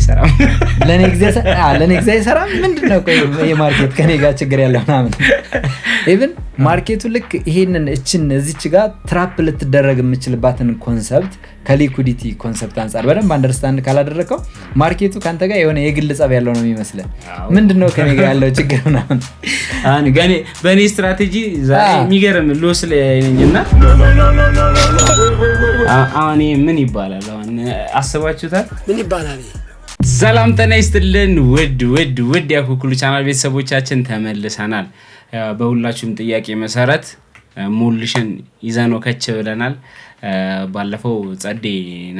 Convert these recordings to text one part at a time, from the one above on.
አይሰራም ለኔ ጊዜ አይሰራም ምንድነው ቆይ የማርኬት ከኔ ጋር ችግር ያለው ምናምን ኢቭን ማርኬቱ ልክ ይሄንን እዚች ጋር ትራፕ ልትደረግ የምችልባትን ኮንሰፕት ከሊኩዲቲ ኮንሰፕት አንፃር በደንብ አንደርስታንድ ካላደረከው ማርኬቱ ካንተ ጋር የሆነ የግል ጸብ ያለው ነው የሚመስለው ምንድነው ከኔ ጋር ያለው ችግር ምናምን በኔ ስትራቴጂ ዛሬ የሚገርም ሎስ ለኝና አሁን ምን ይባላል አሁን አስባችሁታል ምን ይባላል ሰላም ጤና ይስጥልን ውድ ያኩኩሉ ቻናል ቤተሰቦቻችን ተመልሰናል በሁላችሁም ጥያቄ መሰረት ሞልሽን ይዘነው ከች ብለናል ባለፈው ጸዴ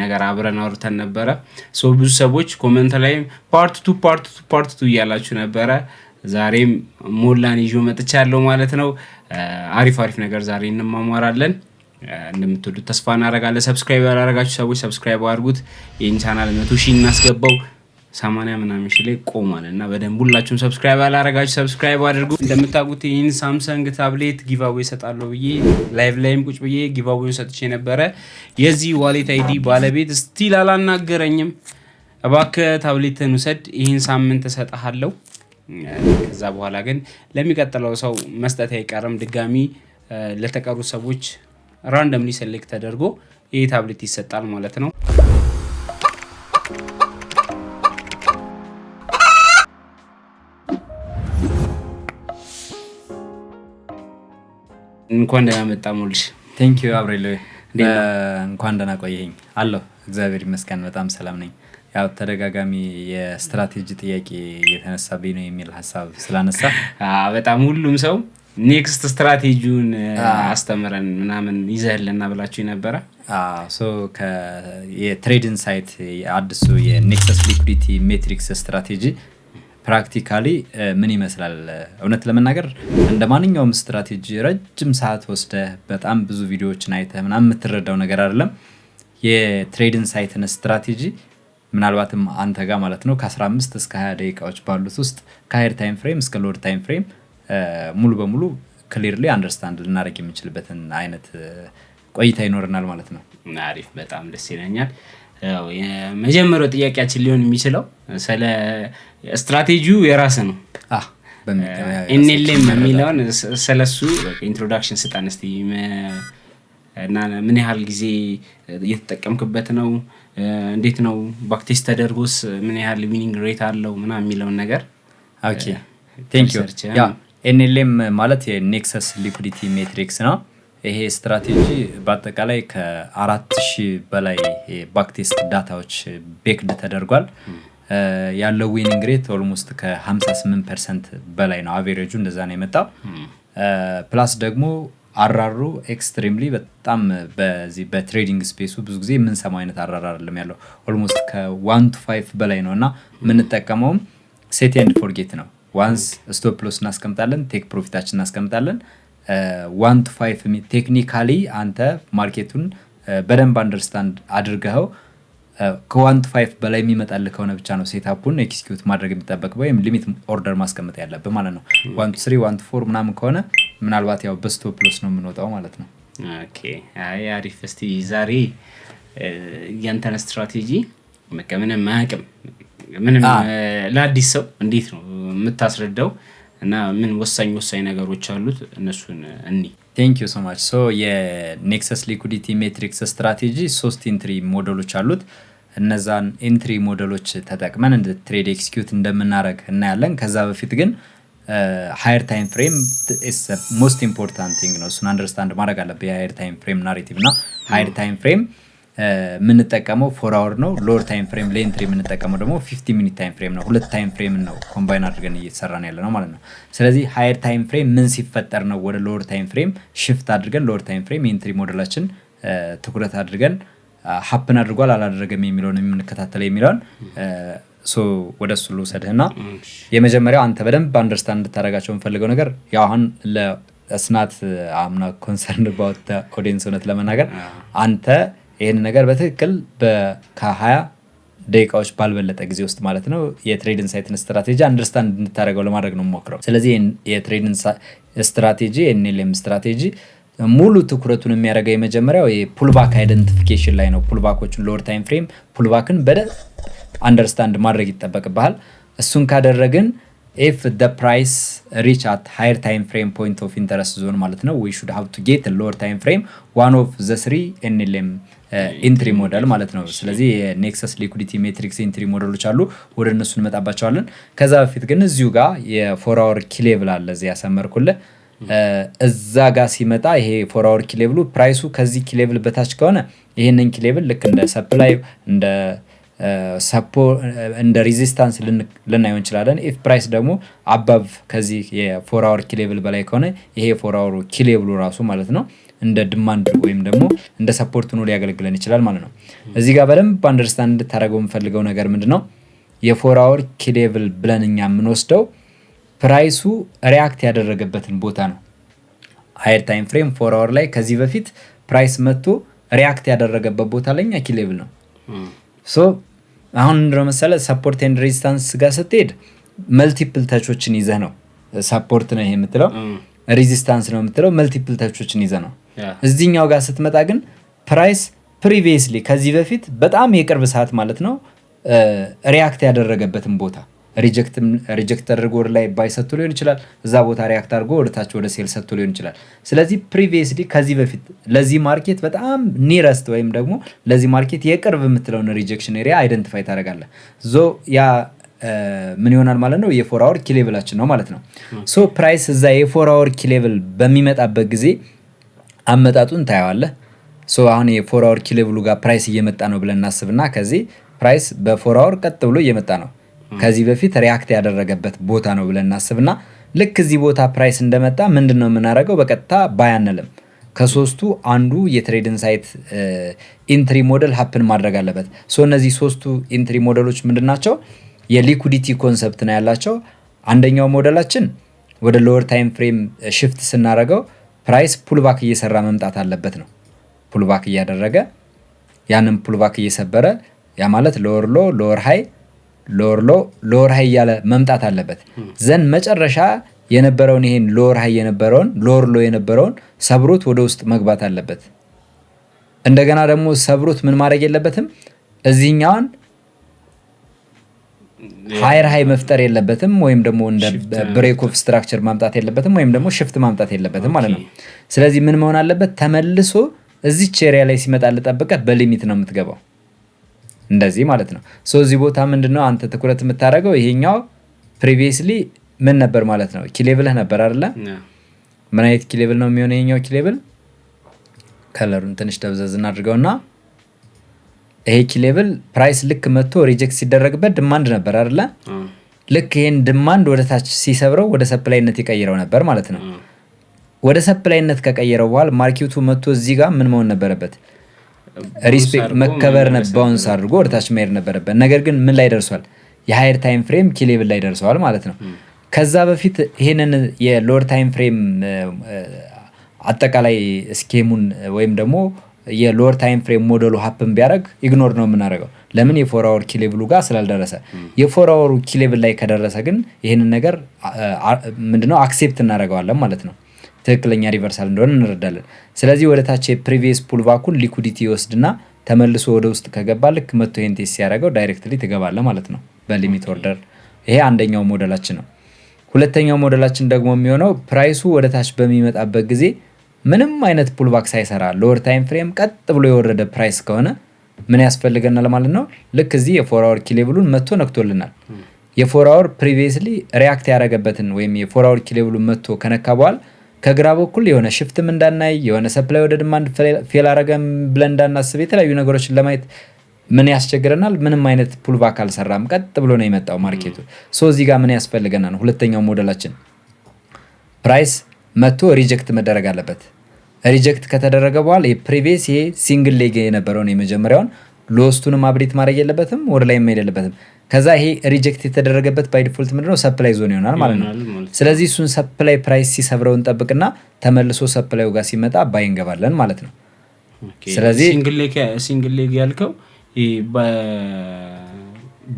ነገር አብረን አውርተን ነበር ብዙ ሰዎች ኮሜንት ላይ ፓርት 2 እያላችሁ ነበር ዛሬም ሞላን ይዞ መጥቻለሁ ማለት ነው አሪፍ ነገር ዛሬ እንማማራለን እንደምትወዱት ተስፋ እናደርጋለን ሰብስክራይብ ያላደረጋችሁ ሰዎች ሰብስክራይብ አድርጉት ይህን ቻናል 100,000 እናስገባው 80 ምናምን ሺህ ላይ ቆማልና በደንብ ሁላችሁም ሰብስክራይብ ያላደረጋችሁ ሰብስክራይብ አድርጉ እንደምታውቁት ይህን ሳምሰንግ ታብሌት ጊቫዌይ ሰጣለሁ ብዬ ላይቭ ላይም ቁጭ ብዬ ጊቫዌውን ሰጥቼ ነበር የዚህ ዋሌት አይዲ ባለቤት ስቲል አላናገረኝም እባክህ ታብሌትን ውሰድ ይህን ሳምንት ተሰጣለሁ ከዛ በኋላ ግን ለሚቀጥለው ሰው መስጠት አይቀርም ድጋሚ ለተቀሩ ሰዎች ራንደምሊ ሴሌክት ተደርጎ ይሄ ታብሌት ይሰጣል ማለት ነው እንኳን ደህና መጣ ሞልሽ ቴንክ ዩ አብሬሎ እንኳን ደህና ቆየኝ አለሁ እግዚአብሔር ይመስገን በጣም ሰላም ነኝ ያው ተደጋጋሚ የስትራቴጂ ጥያቄ እየተነሳብኝ ነው የሚል ሐሳብ ስላነሳ በጣም ሁሉም ሰው ኔክስት ስትራቴጂውን አስተምረን ምናምን ይዘህልና ብላችሁ ነበር ሶ የትሬዲንግ ሳይት አዲሱ የኔክሰስ ሊኩዲቲ ሜትሪክስ ስትራቴጂ ፕራክቲካሊ ምን ይመስላል እውነት ለመናገር እንደማንኛውም ስትራቴጂ ረጅም ሰዓት ወስደህ በጣም ብዙ ቪዲዮዎችን አይተህ ምናምን የምትረዳው ነገር አይደለም የትሬዲንግ ሳይትን ስትራቴጂ ምናልባትም አንተ ጋር ማለት ነው ከ15 እስከ 20 ደቂቃዎች ባሉት ውስጥ ከሃየር ታይም ፍሬም እስከ ሎወር ታይም ፍሬም ሙሉ በሙሉ ክሊርሊ አንደርስታንድ ልናደርግ የምንችልበትን አይነት ቆይታ ይኖርናል ማለት ነው አሪፍ በጣም ደስ ይለኛል የመጀመሪያው ጥያቄያችን ሊሆን የሚችለው ስለ ስትራቴጂው የራስ ነው NLM የሚለውን ስለሱ ኢንትሮዳክሽን ስጣን እስቲ እና ምን ያህል ጊዜ እየተጠቀምክበት ነው እንዴት ነው ባክቴስት ተደርጎስ ምን ያህል ዊኒንግ ሬት አለው ምናምን የሚለውን ነገር ኦኬ ቴንክ ዩ ያ NLM ማለት የኔክሰስ ሊኩዲቲ ሜትሪክስ ነው ይሄ ስትራቴጂ በአጠቃላይ ከ4000 በላይ ባክቴስት ዳታዎች ቤክድ ተደርጓል ያለው ዊኒንግ ሬት ኦልሞስት ከ58% በላይ ነው አቨሬጁ እንደዛ ነው የመጣው ፕላስ ደግሞ አራሩ ኤክስትሪምሊ በጣም በዚህ በትሬዲንግ ስፔሱ ብዙ ጊዜ ምን ሰማው አይነት አራራ አይደለም ያለው ኦልሞስት ከ1 to 5 በላይ ነውና ምን ተጠቀመው ሴት ኤንድ ፎርጌት ነው ዋንስ ስቶፕ ሎስ እናስቀምጣለን ቴክ ፕሮፊታችን እናስቀምጣለን 1 to 5 ቴክኒካሊ አንተ ማርኬቱን በደንብ አንደርስታንድ አድርገው ከ1 to 5 በላይ የሚመጣልህ ከሆነ ብቻ ነው ሴትአፑን ኤክስኪዩት ማድረግ የሚጠበቅበት ወይም ሊሚት ኦርደር ማስቀመጥ ያለብህ ማለት ነው 1 to 3 1 to 4 ምናምን ከሆነ ምናልባት ያው በስቶፕ ሎስ ነው የምንወጣው ማለት ነው ኦኬ አሪፍ እስቲ ዛሬ ያንተን ስትራቴጂ ምንም ማያውቅም ምንም ለአዲስ ሰው እንዴት ነው የምታስረዳው እና ምን ወሳኝ ነገሮች አሉት እነሱን እኒ ቴንክ ዩ ሶ ማች ሶ የኔክሰስ ሊኩዲቲ ሜትሪክስ ስትራቴጂ 3 ኢንትሪ ሞዴሎች አሉት እነዛን ኢንትሪ ሞዴሎች ተጠቅመን እንደ ትሬድ ኤክስኪዩት እንደምናደርግ እናያለን ከዛ በፊት ግን ሃየር ታይም ፍሬም ኢስ ሞስት ኢምፖርታንት ቲንግ ነው እሱን አንደርስታንድ ማድረግ አለብህ የሃየር ታይም ፍሬም ናሬቲቭ እና ሃየር ታይም ፍሬም የምንጠቀመው 4 hour ነው ሎወር ታይም ፍሬም ለኢንትሪ የምንጠቀመው ደግሞ 50 minute ታይም ፍሬም ነው ሁለት ታይም ፍሬም ነው ኮምባይን አድርገን እየተሰራን ያለ ነው ማለት ነው ስለዚህ ሃየር ታይም ፍሬም ምን ሲፈጠር ነው ወደ ሎወር ታይም ፍሬም ሽፍት አድርገን ሎወር ታይም ፍሬም ኢንትሪ ሞዴላችን ትኩረት አድርገን ሀፕን አድርጓል አላደረገም የሚለውን የምንከታተለው የሚለውን ሶ ወደሱ ልውሰድህና የመጀመሪያው አንተ በደንብ አንደርስታንድ እንድታደርጋቸው የምፈልገው ነገር ያው አሁን ለስናት አምና ኮንሰርን about the audience ሆነት ለመናገር አንተ ይሄን ነገር በትክክል ከ20 ደቂቃዎች ባልበለጠ ጊዜ ውስጥ ማለት ነው የትሬዲንግ ሳይትን ስትራቴጂ አንደርስታንድ እንድታደርገው ለማድረግ ነው ሞክረው ስለዚህ የትሬዲንግ ስትራቴጂ NLM ስትራቴጂ ሙሉ ትኩረቱን የሚያደርገው የመጀመሪያው የፑልባክ አይደንቲፊኬሽን ላይ ነው ፑልባኮችን ሎወር ታይም ፍሬም ፑልባክን አንደርስታንድ ማድረግ ይጠበቅብሃል። እሱን ካደረግን if the price reach at higher time frame point of interest zone ማለት ነው we should have to get a lower time frame one of the 3 NLM ኢንትሪ ሞዴል ማለት ነው። ስለዚህ የኔክሰስ ሊኩዲቲ ሜትሪክስ ኢንትሪ ሞዴሎች አሉ፣ ወደ እነሱ እንመጣባቸዋለን። ከዛ በፊት ግን እዚሁ ጋር የ4 hour ኪ ሌቭል አለ እዚህ ያሰመርኩልህ። እዛ ጋር ሲመጣ ይሄ 4 hour ኪ ሌቭሉ ፕራይሱ ከዚህ ኪ ሌቭል በታች ከሆነ ይሄንን ኪ ሌቭል ልክ እንደ ሰፕላይ እንደ ሬዚስታንስ ልናየው እንችላለን። ኢፍ ፕራይስ ደግሞ አባቭ ከዚህ የ4 hour ኪ ሌቭል በላይ ከሆነ ይሄ 4 hour ኪ ሌቭሉ ራሱ ማለት ነው እንደ ዲማንድ ወይም ደግሞ እንደ ሰፖርት ሆኖ ሊያገለግለን ይችላል ማለት ነው። እዚህ ጋር በደንብ አንደርስታንድ እንድታደርገው የምፈልገው ነገር ምንድነው የ4 hour ኪ ሌቭል ብለን እኛ የምንወስደው ፕራይሱ ሪያክት ያደረገበትን ቦታ ነው። ሃየር ታይም ፍሬም 4 hour ላይ ከዚህ በፊት ፕራይስ መጥቶ ሪያክት ያደረገበት ቦታ ላይ ኛ ኪ ሌቭል ነው። ሶ አሁን እንደው መሰለ ሰፖርት ኤንድ ሬዚስታንስ ጋር ስትሄድ መልቲፕል ተቾችን ይዘህ ነው ሰፖርት ነው ይሄ የምትለው፣ ሬዚስታንስ ነው የምትለው መልቲፕል ተቾችን ይዘህ ነው። እዚህኛው ጋር ስትመጣ ግን ፕራይስ ፕሪቪየስሊ ከዚህ በፊት በጣም የቅርብ ሰዓት ማለት ነው ሪያክት ያደረገበትን ቦታ ሪጀክት ተደርጎ ወደ ላይ ባይ ሰጥቶ ሊሆን ይችላል፣ እዛ ቦታ ሪያክት አድርጎ ወደ ታች ወደ ሴል ሰጥቶ ሊሆን ይችላል። ስለዚህ ፕሪቪየስሊ ከዚህ በፊት ለዚህ ማርኬት በጣም ኒረስት ወይም ደግሞ ለዚህ ማርኬት የቅርብ የምትለውን ሪጀክሽን ኤሪያ አይደንቲፋይ ታደርጋለህ። ያ ምን ይሆናል ማለት ነው የ4 hour ኪ ሌቭላችን ነው ማለት ነው። ሶ ፕራይስ እዛ የ4 hour ኪ ሌቭል በሚመጣበት ጊዜ አመጣጡን ታየዋለህ። ሶ አሁን የ4 hour ኪ ሌቭሉ ጋር ፕራይስ እየመጣ ነው ብለን እናስብና ከዚህ ፕራይስ በ4 hour ቀጥ ብሎ እየመጣ ነው ከዚህ በፊት ሪያክት ያደረገበት ቦታ ነው ብለን እናስብና ልክ እዚህ ቦታ ፕራይስ እንደመጣ ምንድነው የምናደርገው በቀጥታ ባይ አንልም። ከሶስቱ አንዱ የትሬድ ኢንሳይት ኢንትሪ ሞዴል ሀፕን ማድረግ አለበት። ሶ እነዚህ ሶስቱ ኢንትሪ ሞዴሎች ምንድናቸው? የሊኩዲቲ ኮንሰፕት ነው ያላቸው። አንደኛው ሞዴላችን ወደ ሎወር ታይም ፍሬም ሽፍት ስናደርገው ፕራይስ ፑልባክ እየሰራ መምጣት አለበት ነው። ፑልባክ እያደረገ ያንን ፑልባክ እየሰበረ ያ ማለት ሎወር ሎ ሎወር ሃይ ሎወር ሎ ሎወር ሃይ እያለ መምጣት አለበት። ዘን መጨረሻ የነበረውን ይሄን ሎወር ሃይ የነበረውን ሎወር ሎ የነበረውን ሰብሮት ወደ ውስጥ መግባት አለበት። እንደገና ደግሞ ሰብሮት ምን ማድረግ የለበትም እዚህኛውን ሃየር ሃይ መፍጠር የለበትም ወይም ደግሞ እንደ ብሬክ ኦፍ ስትራክቸር ማምጣት የለበትም ወይም ደግሞ ሽፍት ማምጣት የለበትም ማለት ነው። ስለዚህ ምን መሆን አለበት? ተመልሶ እዚች ኤሪያ ላይ ሲመጣ ልጠብቀህ በሊሚት ነው የምትገባው እንደዚህ ማለት ነው። ሶ እዚህ ቦታ ምንድነው አንተ ትኩረት የምታደርገው ይሄኛው ፕሪቪየስሊ ምን ነበር ማለት ነው ኪ ሌቭልህ ነበር አይደለ? ምን አይነት ኪ ሌቭል ነው የሚሆነው ይሄኛው ኪ ሌቭል? ከለሩን ትንሽ ደብዘዝ እናድርገውና ይሄ ኪ ሌቭል ፕራይስ ልክ መጥቶ ሪጀክት ሲደረግበት ዲማንድ ነበር አይደለ? ልክ ይሄን ዲማንድ ወደ ታች ሲሰብረው ወደ ሰፕላይነት ይቀይረው ነበር ማለት ነው። ወደ ሰፕላይነት ከቀየረው በኋላ ማርኬቱ መጥቶ እዚህ ጋር ምን መሆን ነበረበት? ሪስፔክት መከበር ባውንስ አድርጎ ወደ ታች መሄድ ነበረበት። ነገር ግን ምን ላይ ደርሷል? የሃየር ታይም ፍሬም ኪ ሌቭል ላይ ደርሷል ማለት ነው። ከዛ በፊት ይሄንን የሎወር ታይም ፍሬም አጠቃላይ ስኬሙን ወይም ደግሞ የሎወር ታይም ፍሬም ሞዴሉ ሀፕን ቢያደርግ ኢግኖር ነው የምናደርገው። ለምን? የ4 hour ኪ ሌቭሉ ጋር ስላልደረሰ። የ4 hour ኪ ሌቭል ላይ ከደረሰ ግን ይሄንን ነገር ምንድነው አክሴፕት እናደርገዋለን ማለት ነው። ትክክለኛ ሪቨርሳል እንደሆነ እንረዳለን። ስለዚህ ወደ ታች የፕሪቪየስ ፑልባኩን ሊኩዲቲ ይወስድና ተመልሶ ወደ ውስጥ ከገባ ልክ መጥቶ ይሄን ቴስት ሲያደርገው ዳይሬክትሊ ትገባለህ ማለት ነው በሊሚት ኦርደር። ይሄ አንደኛው ሞዴላችን ነው። ሁለተኛው ሞዴላችን ደግሞ የሚሆነው ፕራይሱ ወደ ታች በሚመጣበት ጊዜ ምንም አይነት ፑልባክ ሳይሰራ ሎወር ታይም ፍሬም ቀጥ ብሎ የወረደ ፕራይስ ከሆነ ምን ያስፈልገናል ማለት ነው? ልክ እዚህ የ4 hour ኪ ሌቭሉን መጥቶ ነክቶልናል። የ4 hour ፕሪቪየስሊ ሪያክት ያደረገበትን ወይም የ4 hour ኪ ሌቭሉን መጥቶ ከነካ በኋላ ከግራ በኩል የሆነ ሽፍትም እንዳናይ የሆነ ሰፕላይ ወደ ዲማንድ ፌል አረገም ብለን እንዳናስብ የተለያዩ ነገሮችን ለማየት ምን ያስቸግረናል? ምንም አይነት ፑልባክ አልሰራም፣ ቀጥ ብሎ ነው የመጣው ማርኬቱ። ሶ እዚህ ጋር ምን ያስፈልገናል? ሁለተኛው ሞዴላችን ፕራይስ መጥቶ ሪጀክት መደረግ አለበት። ሪጀክት ከተደረገ በኋላ የፕሪቪየስ ይሄ ሲንግል ሌግ የነበረውን የመጀመሪያውን ሎስቱንም አብዴት ማድረግ የለበትም፣ ወደ ላይ መሄድ የለበትም። ከዛ ይሄ ሪጀክት የተደረገበት ባይ ዲፎልት ምንድነው ሰፕላይ ዞን ይሆናል ማለት ነው። ስለዚህ እሱን ሰፕላይ ፕራይስ ሲሰብረው እንጠብቅና ተመልሶ ሰፕላዩ ጋር ሲመጣ ባይ እንገባለን ማለት ነው። ስለዚህ ሲንግል ሌግ ያልከው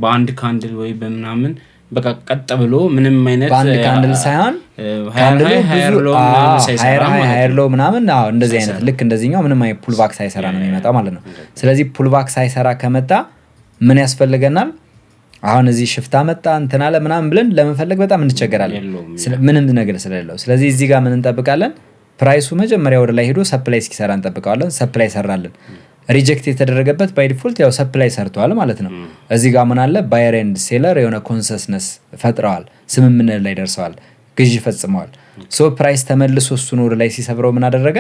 በአንድ ካንድል ወይ በምናምን በቃ ቀጥ ብሎ ምንም አይነት በአንድ ካንድል ሳይሆን ሃየር ሎ ምናምን እንደዚህ አይነት ልክ እንደዚህኛው ምንም ፑልባክ ሳይሰራ ነው የሚመጣው ማለት ነው። ስለዚህ ፑልባክ ሳይሰራ ከመጣ ምን ያስፈልገናል? አሁን እዚህ ሽፍታ መጣ እንትን አለ ምናምን ብለን ለመፈለግ በጣም እንቸገራለን ምንም ነገር ስለሌለው። ስለዚህ እዚህ ጋር ምን እንጠብቃለን? ፕራይሱ መጀመሪያ ወደ ላይ ሄዶ ሰፕላይ እስኪሰራ እንጠብቀዋለን። ሰፕላይ ሰራልን። ሪጀክት የተደረገበት ባይ ዲፎልት ያው ሰፕላይ ሰርተዋል ማለት ነው። እዚህ ጋር ምን አለ? ባየር ኤንድ ሴለር የሆነ ኮንሰስነስ ፈጥረዋል፣ ስምምነት ላይ ደርሰዋል፣ ግዢ ፈጽመዋል። ሶ ፕራይስ ተመልሶ እሱን ወደ ላይ ሲሰብረው ምን አደረገ?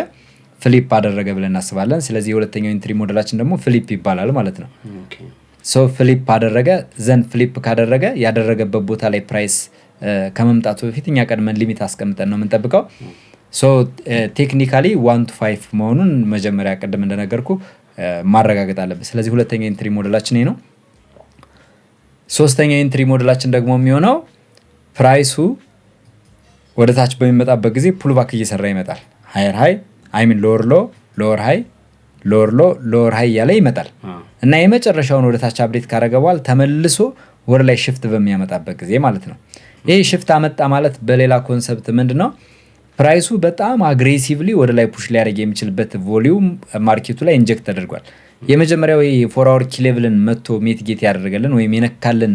ፍሊፕ አደረገ ብለን እናስባለን። ስለዚህ የሁለተኛው ኢንትሪ ሞዴላችን ደግሞ ፍሊፕ ይባላል ማለት ነው። ሶ ፍሊፕ አደረገ። ዘንድ ፍሊፕ ካደረገ ያደረገበት ቦታ ላይ ፕራይስ ከመምጣቱ በፊት እኛ ቀድመን ሊሚት አስቀምጠን ነው የምንጠብቀው። ሶ ቴክኒካሊ 1 to 5 መሆኑን መጀመሪያ ቅድም እንደነገርኩ ማረጋገጥ አለበት። ስለዚህ ሁለተኛው ኢንትሪ ሞዴላችን ይሄ ነው። ሶስተኛው ኢንትሪ ሞዴላችን ደግሞ የሚሆነው ፕራይሱ ወደ ታች በሚመጣበት ጊዜ ፑልባክ እየሰራ ይመጣል። ሃየር ሃይ አይሚን ሎወር ሎ ሎወር ሃይ ሎወር ሎ ሎወር ሃይ እያለ ይመጣል እና የመጨረሻውን ወደ ታች አፕዴት ካደረገ በኋላ ተመልሶ ወደ ላይ ሽፍት በሚያመጣበት ጊዜ ማለት ነው። ይሄ ሽፍት አመጣ ማለት በሌላ ኮንሰፕት ምንድነው? ፕራይሱ በጣም አግሬሲቭሊ ወደ ላይ ፑሽ ሊያደርግ የሚችልበት ቮሊዩም ማርኬቱ ላይ ኢንጀክት ተደርጓል። የመጀመሪያው ይሄ 4 hour ኪ ሌቭልን መጥቶ ሜትጌት ያደረገልን ወይም የነካልን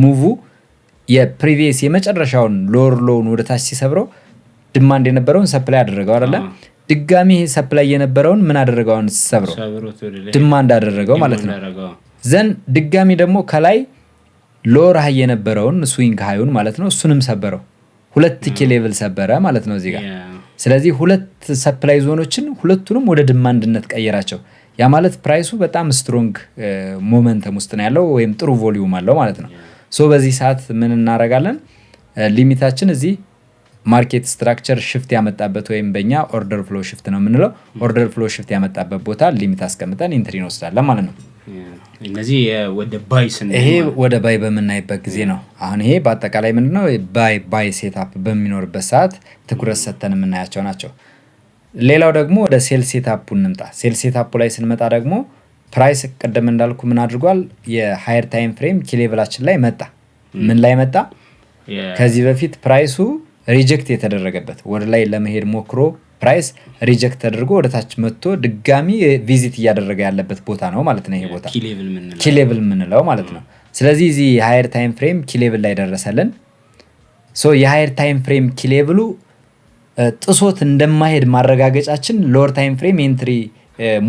ሙቭ የፕሪቪየስ የመጨረሻውን ሎወር ሎውን ወደ ታች ሲሰብረው ዲማንድ የነበረውን ሰፕላይ አደረገው አይደለ? ድጋሚ ይሄ ሰፕላይ የነበረውን ምን አደረገው? አሁን ሲሰብረው ዲማንድ አደረገው ማለት ነው። ዘን ድጋሚ ደግሞ ከላይ ሎወር ሃይ የነበረውን ስዊንግ ሃዩን ማለት ነው እሱንም ሰበረው። 2 ኪ ሌቭል ሰበረ ማለት ነው እዚህ ጋር። ስለዚህ 2 ሰፕላይ ዞኖችን ሁለቱንም ወደ ዲማንድነት ቀየራቸው። ያ ማለት ፕራይሱ በጣም ስትሮንግ ሞመንተም ውስጥ ነው ያለው ወይም ጥሩ ቮሊዩም አለው ማለት ነው። ሶ በዚህ ሰዓት ምን እናደርጋለን? ሊሚታችን እዚህ ማርኬት ስትራክቸር ሽፍት ያመጣበት ወይም በእኛ ኦርደር ፍሎ ሽፍት ነው የምንለው። ኦርደር ፍሎ ሽፍት ያመጣበት ቦታ ሊሚት አስቀምጠን ኢንትሪ እንወስዳለን ማለት ነው። እነዚህ ወደ ባይ ይሄ ወደ ባይ በምናይበት ጊዜ ነው። አሁን ይሄ በአጠቃላይ ምንድነው ባይ ሴትአፕ በሚኖርበት ሰዓት ትኩረት ሰጥተን የምናያቸው ናቸው። ሌላው ደግሞ ወደ ሴል ሴትአፑ እንምጣ። ሴል ሴትአፑ ላይ ስንመጣ ደግሞ ፕራይስ ቀደም እንዳልኩ ምን አድርጓል? የሃየር ታይም ፍሬም ኪ ሌቭላችን ላይ መጣ። ምን ላይ መጣ? ከዚህ በፊት ፕራይሱ ሪጀክት የተደረገበት ወደ ላይ ለመሄድ ሞክሮ ፕራይስ ሪጀክት ተደርጎ ወደ ታች መጥቶ ድጋሚ ቪዚት እያደረገ ያለበት ቦታ ነው ማለት ነው። ይሄ ቦታ ኪ ሌቭል የምንለው ማለት ነው። ስለዚህ እዚህ የሃየር ታይም ፍሬም ኪ ሌቭል ላይ ደረሰልን። ሶ የሃየር ታይም ፍሬም ኪ ሌቭሉ ጥሶት እንደማይሄድ ማረጋገጫችን ሎወር ታይም ፍሬም ኤንትሪ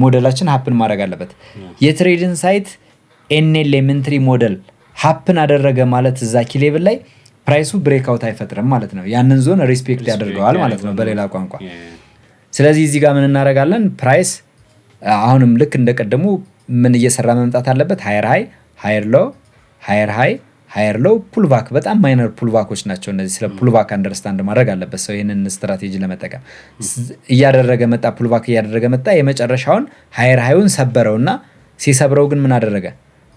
ሞዴላችን ሀፕን ማድረግ አለበት። የትሬድን ሳይት ኤንኤልኤም ኤንትሪ ሞዴል ሀፕን አደረገ ማለት እዛ ኪ ሌቭል ላይ ፕራይሱ ብሬክአውት አይፈጥርም ማለት ነው። ያንን ዞን ሪስፔክት ያደርገዋል ማለት ነው በሌላ ቋንቋ። ስለዚህ እዚህ ጋር ምን እናደርጋለን? ፕራይስ አሁንም ልክ እንደቀደሙ ምን እየሰራ መምጣት አለበት? ሃየር ሃይ ሃየር ሎ ሃየር ሃይ ሃየር ሎ ፑልባክ። በጣም ማይነር ፑልባኮች ናቸው እነዚህ። ስለ ፑልባክ አንደርስታንድ ማድረግ አለበት ሰው ይህንን ስትራቴጂ ለመጠቀም። እያደረገ መጣ፣ ፑልባክ እያደረገ መጣ። የመጨረሻውን ሃየር ሃዩን ሰበረውና ሲሰብረው ግን ምን አደረገ?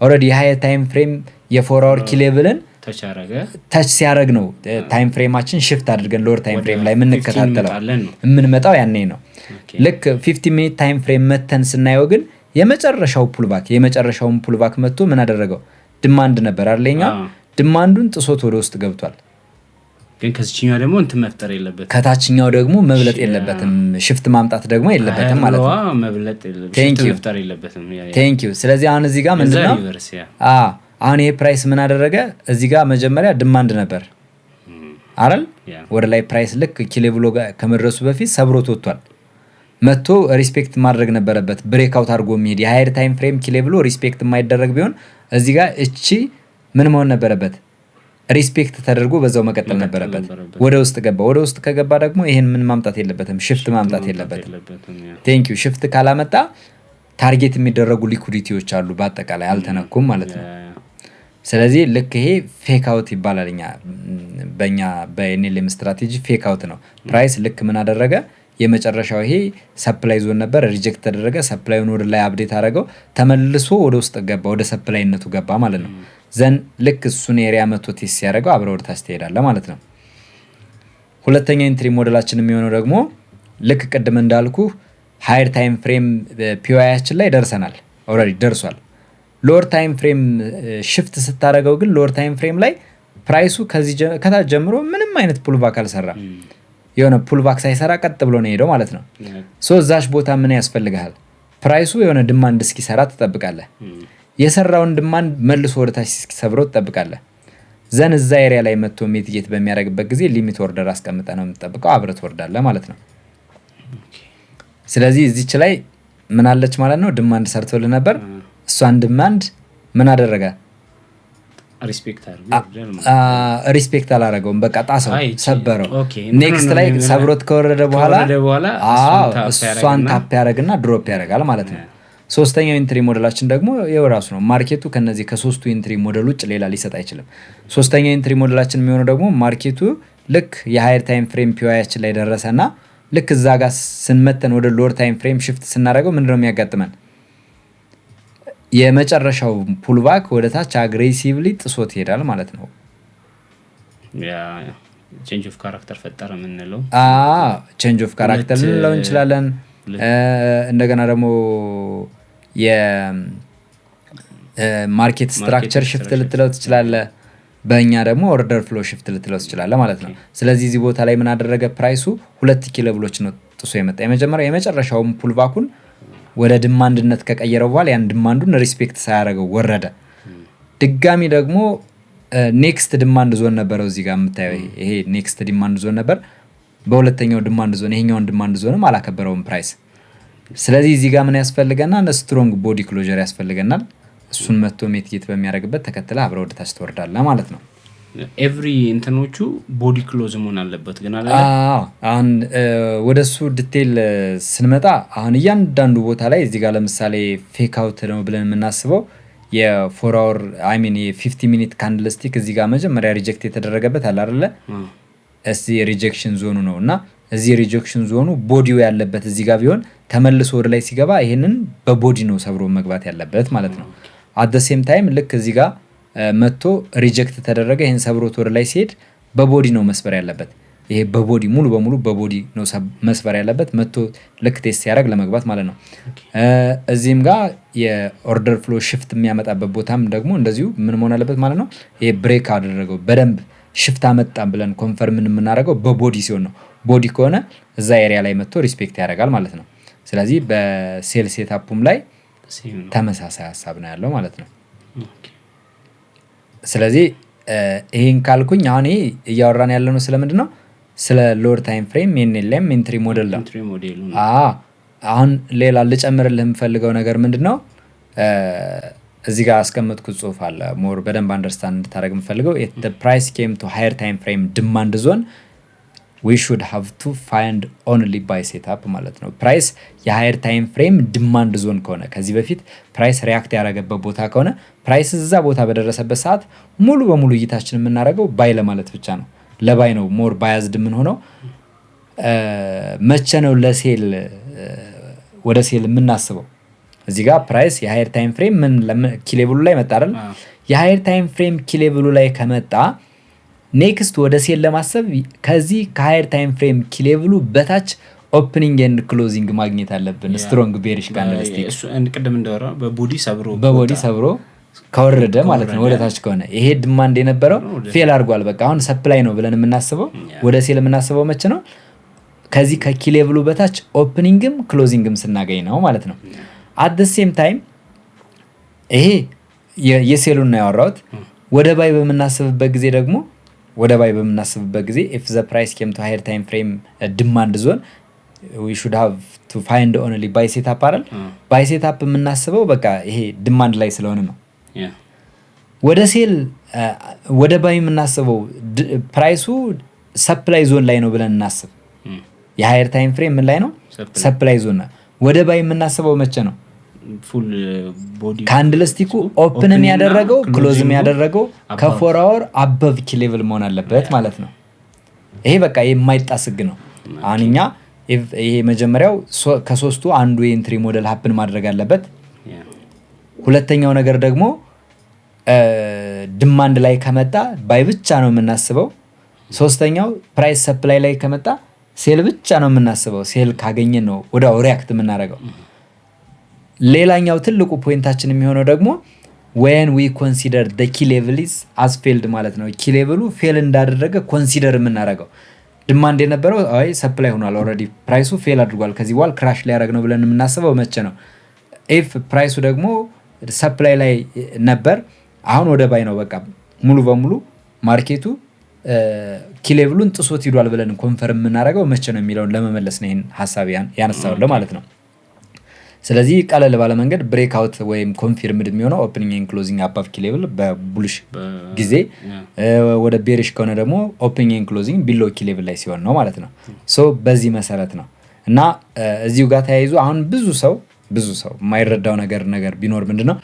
ኦልሬዲ የሃየር ታይም ፍሬም የ4 hour ኪ ሌቭልን ታች ሲያደርግ ነው ታይም ፍሬማችን ሽፍት አድርገን ሎወር ታይም ፍሬም ላይ የምንከታተለው የምንመጣው ያኔ ነው። ልክ 15 ሚኒት ታይም ፍሬም መተን ስናየው ግን የመጨረሻውን ፑልባክ መጥቶ ምን አደረገው? ዲማንድ ነበር አይደለኛ? ዲማንዱን ጥሶት ወደ ውስጥ ገብቷል። ግን ከዚህኛው ደግሞ እንትን መፍጠር የለበትም፣ ከታችኛው ደግሞ መብለጥ የለበትም፣ ሽፍት ማምጣት ደግሞ የለበትም ማለት ነው። መብለጥ የለበትም፣ መፍጠር የለበትም። ቴንክ ዩ። ስለዚህ አሁን እዚህ ጋር ምንድነው አሁን ይሄ ፕራይስ ምን አደረገ? እዚህ ጋር መጀመሪያ ዲማንድ ነበር አይደል? ወደ ላይ ፕራይስ ልክ ኪ ሌቭሉ ጋር ከመድረሱ በፊት ሰብሮት ወጥቷል። መጥቶ ሪስፔክት ማድረግ ነበረበት፣ ብሬክአውት አድርጎ የሚሄድ የሃየር ታይም ፍሬም ኪ ሌቭሉ ሪስፔክት የማይደረግ ቢሆን እዚህ ጋር እቺ ምን መሆን ነበረበት? ሪስፔክት ተደርጎ በዛው መቀጠል ነበረበት። ወደ ውስጥ ገባ። ወደ ውስጥ ከገባ ደግሞ ይሄን ምን ማምጣት የለበትም፣ ሽፍት ማምጣት የለበትም። ቴንክ ዩ። ሽፍት ካላመጣ ታርጌት የሚደረጉ ሊኩዲቲዎች አሉ፣ በአጠቃላይ አልተነኩም ማለት ነው። ስለዚህ ልክ ይሄ ፌክ አውት ይባላል። በእኛ በኤንኤልኤም ስትራቴጂ ፌክ አውት ነው። ፕራይስ ልክ ምን አደረገ? የመጨረሻው ይሄ ሰፕላይ ዞን ነበር፣ ሪጀክት ተደረገ። ሰፕላዩን ወደ ላይ አፕዴት አደረገው፣ ተመልሶ ወደ ውስጥ ገባ፣ ወደ ሰፕላይነቱ ገባ ማለት ነው። ዘን ልክ እሱን ኤሪያ መቶ ቴስት ሲያደርገው አብረው ወደ ታች ትሄዳለህ ማለት ነው። ሁለተኛ ኢንትሪ ሞዴላችን የሚሆነው ደግሞ ልክ ቅድም እንዳልኩ ሃየር ታይም ፍሬም ፒዋያችን ላይ ደርሰናል፣ ኦልሬዲ ደርሷል። ሎወር ታይም ፍሬም ሽፍት ስታደርገው ግን ሎወር ታይም ፍሬም ላይ ፕራይሱ ከታች ጀምሮ ምንም አይነት ፑልባክ አልሰራም። የሆነ ፑልባክ ሳይሰራ ቀጥ ብሎ ነው ሄደው ማለት ነው። ሶ እዛች ቦታ ምን ያስፈልግሃል? ፕራይሱ የሆነ ዲማንድ እስኪሰራ ትጠብቃለህ። የሰራውን ዲማንድ መልሶ ወደታች ሲሰብረው ትጠብቃለህ። ዘን እዛ ኤሪያ ላይ መጥቶ ሚቲጌት በሚያደርግበት ጊዜ ሊሚት ኦርደር አስቀምጠ ነው የምትጠብቀው፣ አብረህ ትወርዳለህ ማለት ነው። ስለዚህ እዚች ላይ ምን አለች ማለት ነው? ዲማንድ ሰርቶልህ ነበር። እሷን ዲማንድ ምን አደረገ? ሪስፔክት አላረገውም። በቃ ጣሰው፣ ሰበረው። ኔክስት ላይ ሰብሮት ከወረደ በኋላ እሷን ታፕ ያደረግና ድሮፕ ያደርጋል ማለት ነው። ሶስተኛው ኢንትሪ ሞዴላችን ደግሞ ይኸው ራሱ ነው። ማርኬቱ ከነዚህ ከሶስቱ ኢንትሪ ሞዴል ውጭ ሌላ ሊሰጥ አይችልም። ሶስተኛው ኢንትሪ ሞዴላችን የሚሆነው ደግሞ ማርኬቱ ልክ የሃየር ታይም ፍሬም ፒዋያችን ላይ ደረሰና ልክ እዛ ጋር ስንመተን ወደ ሎወር ታይም ፍሬም ሽፍት ስናደርገው ምንድነው የሚያጋጥመን? የመጨረሻው ፑልባክ ወደ ታች አግሬሲቭሊ ጥሶት ይሄዳል ማለት ነው። ቼንጅ ኦፍ ካራክተር ፈጠረ የምንለው ቼንጅ ኦፍ ካራክተር ልንለው እንችላለን። እንደገና ደግሞ የማርኬት ስትራክቸር ሽፍት ልትለው ትችላለህ። በእኛ ደግሞ ኦርደር ፍሎ ሽፍት ልትለው ትችላለህ ማለት ነው። ስለዚህ እዚህ ቦታ ላይ ምን አደረገ? ፕራይሱ 2 ኪሎ ብሎች ነው ጥሶ የመጣ የመጨረሻውን ፑልባኩን ወደ ድማንድነት ከቀየረው በኋላ ያን ድማንዱን ሪስፔክት ሳያደርገው ወረደ። ድጋሚ ደግሞ ኔክስት ድማንድ ዞን ነበረው። እዚህ ጋር የምታየው ይሄ ኔክስት ድማንድ ዞን ነበር። በሁለተኛው ድማንድ ዞን ይሄኛውን ድማንድ ዞንም አላከበረውም ፕራይስ። ስለዚህ እዚህ ጋር ምን ያስፈልገናል? ስትሮንግ ቦዲ ክሎዥር ያስፈልገናል። እሱን መጥቶ ሚቲጌት በሚያደርግበት ተከትለ አብረው ወደ ታች ትወርዳለህ ማለት ነው። ኤቭሪ እንትኖቹ ቦዲ ክሎዝ መሆን አለበት። ግን አሁን ወደሱ ዲቴል ስንመጣ አሁን እያንዳንዱ ቦታ ላይ እዚህ ጋር ለምሳሌ ፌክ አውት ነው ብለን የምናስበው የ4 hour የ50 minute ካንድልስቲክ እዚህ ጋር መጀመሪያ ሪጀክት የተደረገበት አለ አይደለ? እዚህ ሪጀክሽን ዞኑ ነው እና እዚህ ሪጀክሽን ዞኑ ቦዲው ያለበት እዚህ ጋር ቢሆን ተመልሶ ወደ ላይ ሲገባ ይሄንን በቦዲ ነው ሰብሮ መግባት ያለበት ማለት ነው። አት ዘ ሴም ታይም ልክ እዚህ ጋር መጥቶ ሪጀክት ተደረገ። ይሄን ሰብሮት ወደ ላይ ሲሄድ በቦዲ ነው መስበር ያለበት። ይሄ በቦዲ ሙሉ በሙሉ በቦዲ ነው መስበር ያለበት መጥቶ ልክ ቴስት ያደርግ ለመግባት ማለት ነው። እዚህም ጋር የኦርደር ፍሎ ሽፍት የሚያመጣበት ቦታም ደግሞ እንደዚሁ ምን መሆን አለበት ማለት ነው። ይሄ ብሬክ አደረገው በደንብ ሽፍት አመጣ ብለን ኮንፈርም የምናደርገው በቦዲ ሲሆን ነው። ቦዲ ከሆነ እዛ ኤሪያ ላይ መጥቶ ሪስፔክት ያደርጋል ማለት ነው። ስለዚህ በሴል ሴታፑም ላይ ተመሳሳይ ሀሳብ ነው ያለው ማለት ነው። ስለዚህ ይሄን ካልኩኝ አሁን ይሄ እያወራን ያለ ነው ስለምንድን ነው? ስለ ሎወር ታይም ፍሬም ኤንኤልኤም ኢንትሪ ሞዴል ነው። አሁን ሌላ ልጨምርልህ የምፈልገው ነገር ምንድን ነው? እዚህ ጋር አስቀመጥኩት ጽሁፍ አለ ሞር በደንብ አንደርስታንድ እንድታደርግ የምፈልገው ፕራይስ ኬም ቱ ሃየር ታይም ፍሬም ዲማንድ ዞን we should have to find only by setup ማለት ነው። ፕራይስ የሃየር ታይም ፍሬም ዲማንድ ዞን ከሆነ ከዚህ በፊት ፕራይስ ሪያክት ያደረገበት ቦታ ከሆነ ፕራይስ እዛ ቦታ በደረሰበት ሰዓት ሙሉ በሙሉ እይታችን የምናደርገው ባይ ለማለት ብቻ ነው። ለባይ ነው ሞር ባያዝድ የምንሆነው። መቼ ነው ለሴል ወደ ሴል የምናስበው? እዚህ ጋር ፕራይስ የሃየር ታይም ፍሬም ምን ኪሌብሉ ላይ መጣ አይደል? የሃየር ታይም ፍሬም ኪሌብሉ ላይ ከመጣ ኔክስት ወደ ሴል ለማሰብ ከዚህ ከሃየር ታይም ፍሬም ኪሌብሉ በታች ኦፕኒንግ ኤንድ ክሎዚንግ ማግኘት አለብን። ስትሮንግ ቤሪሽ ካንድልስቲክ ቅድም እንደወራ በቦዲ ሰብሮ ከወረደ ማለት ነው። ወደ ታች ከሆነ ይሄ ዲማንድ የነበረው ፌል አድርጓል። በቃ አሁን ሰፕላይ ነው ብለን የምናስበው ወደ ሴል የምናስበው መቼ ነው? ከዚህ ከኪሌብሉ በታች ኦፕኒንግም ክሎዚንግም ስናገኝ ነው ማለት ነው። አት ዘ ሴም ታይም ይሄ የሴሉን ነው ያወራሁት። ወደ ባይ በምናስብበት ጊዜ ደግሞ if the price came to higher time frame demand zone we should have to find only buy setup አይደል? buy setup የምናስበው በቃ ይሄ ዲማንድ ላይ ስለሆነ ነው። ወደ ሴል ወደ ባይ የምናስበው ፕራይሱ ሰፕላይ ዞን ላይ ነው ብለን እናስብ። የሃየር ታይም ፍሬም ምን ላይ ነው? ሰፕላይ ዞን ነው። ወደ ባይ የምናስበው መቼ ነው? ፉል ቦዲ ካንድልስቲኩ ኦፕንም ያደረገው ክሎዝም ያደረገው ከ4 hour አበቭ ኪ ሌቭል መሆን አለበት ማለት ነው። ይሄ በቃ የማይጣስ ህግ ነው። አሁን እኛ ይሄ መጀመሪያው ከሶስቱ አንዱ የኢንትሪ ሞዴል ሀፕን ማድረግ አለበት። ሁለተኛው ነገር ደግሞ ዲማንድ ላይ ከመጣ ባይ ብቻ ነው የምናስበው። ሶስተኛው ፕራይስ ሰፕላይ ላይ ከመጣ ሴል ብቻ ነው የምናስበው። ሴል ካገኘን ነው ወዲያው ሪያክት የምናደርገው። ሌላኛው ትልቁ ፖይንታችን የሚሆነው ደግሞ when we consider the key level is as failed ማለት ነው። ኪ ሌቭሉ ፌል እንዳደረገ ኮንሲደር የምናደርገው ዲማንድ የነበረው አይ ሰፕላይ ሆኗል፣ ኦልሬዲ ፕራይሱ ፌል አድርጓል፣ ከዚህ በኋላ ክራሽ ሊያደርግ ነው ብለን የምናስበው መቼ ነው? ኢፍ ፕራይሱ ደግሞ ሰፕላይ ላይ ነበር። አሁን ወደ ባይ ነው። በቃ ሙሉ በሙሉ ማርኬቱ ኪሌቭሉን ጥሶት ሂዷል ብለን ኮንፈርም የምናደርገው መቼ ነው የሚለውን ለመመለስ ነው ይህን ሀሳብ ያነሳውለ ማለት ነው። ስለዚህ ቀለል ባለ መንገድ ብሬክአውት ወይም ኮንፊርምድ የሚሆነው ኦፕኒንግ ኤንድ ክሎዚንግ አባቭ ኪ ሌቭል በቡልሽ ጊዜ፣ ወደ ቤሪሽ ከሆነ ደግሞ ኦፕኒንግ ኤንድ ክሎዚንግ ቢሎ ኪ ሌቭል ላይ ሲሆን ነው ማለት ነው። ሶ በዚህ መሰረት ነው እና እዚሁ ጋር ተያይዞ አሁን ብዙ ሰው የማይረዳው ነገር ቢኖር ምንድነው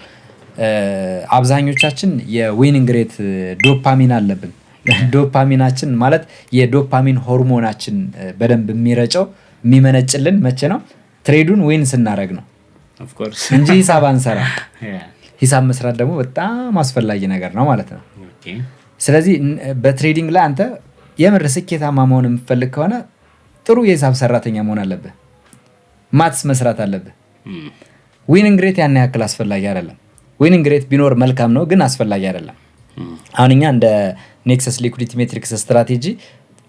አብዛኞቻችን የዊኒንግ ሬት ዶፓሚን አለብን። ዶፓሚናችን ማለት የዶፓሚን ሆርሞናችን በደንብ የሚመነጭልን መቼ ነው? ትሬዱን ዊን ስናደርግ ነው እንጂ ሂሳብ አንሰራ። ሂሳብ መስራት ደግሞ በጣም አስፈላጊ ነገር ነው ማለት ነው። ስለዚህ በትሬዲንግ ላይ አንተ የምር ስኬታማ መሆን የምትፈልግ ከሆነ ጥሩ የሂሳብ ሰራተኛ መሆን አለብህ። ማትስ መስራት አለብህ። ዊኒንግ ሬት ያን ያክል አስፈላጊ አይደለም። ዊኒንግ ሬት ቢኖር መልካም ነው፣ ግን አስፈላጊ አይደለም። አሁን እኛ እንደ ኔክሰስ ሊኩዲቲ ሜትሪክስ ስትራቴጂ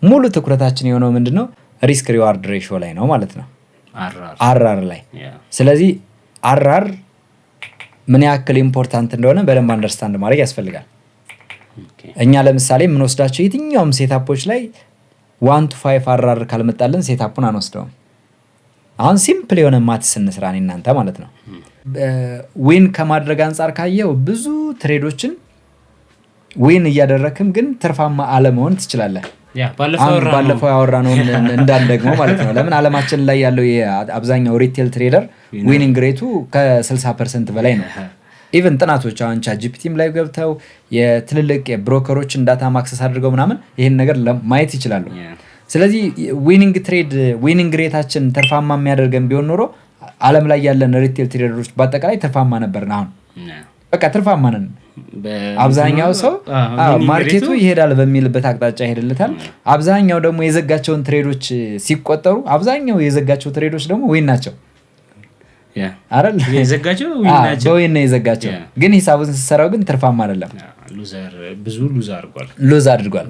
ሙሉ ትኩረታችን የሆነው ምንድነው? ሪስክ ሪዋርድ ሬሾ ላይ ነው ማለት ነው፣ አርአር ላይ። ስለዚህ አርአር ምን ያክል ኢምፖርታንት እንደሆነ በደንብ አንደርስታንድ ማድረግ ያስፈልጋል። እኛ ለምሳሌ የምንወስዳቸው የትኛውም ሴታፖች ላይ 1 to 5 አርአር ካልመጣልን ሴታፑን አንወስደውም። አሁን ሲምፕል የሆነ ማትስ እንስራ እናንተ ማለት ነው። ዊን ከማድረግ አንጻር ካየው ብዙ ትሬዶችን ዊን እያደረክም ግን ትርፋማ አለመሆን ትችላለህ። ባለፈው ያወራነውን እንዳንደግሞ ማለት ነው። ለምን አለማችን ላይ ያለው አብዛኛው ሪቴል ትሬደር ዊኒንግ ሬቱ ከ60% በላይ ነው። ኢቨን ጥናቶች አሁን ቻትጂፒቲም ላይ ገብተው የትልልቅ የብሮከሮችን ዳታ ማክሰስ አድርገው ምናምን ይህን ነገር ማየት ይችላሉ። ስለዚህ ዊኒንግ ሬታችን ትርፋማ የሚያደርገን ቢሆን ኖሮ አለም ላይ ያለን ሪቴል ትሬደሮች በአጠቃላይ ትርፋማ ነበርን። አሁን በቃ ትርፋማ ነን። አብዛኛው ሰው ማርኬቱ ይሄዳል በሚልበት አቅጣጫ ይሄድልታል። አብዛኛው ደግሞ የዘጋቸውን ትሬዶች ሲቆጠሩ አብዛኛው የዘጋቸው ትሬዶች ደግሞ ዊን ናቸው አይደል? በዊን ነው የዘጋቸው። ግን ሂሳቡን ስትሰራው ግን ትርፋማ አይደለም፣ ሉዝ አድርጓል።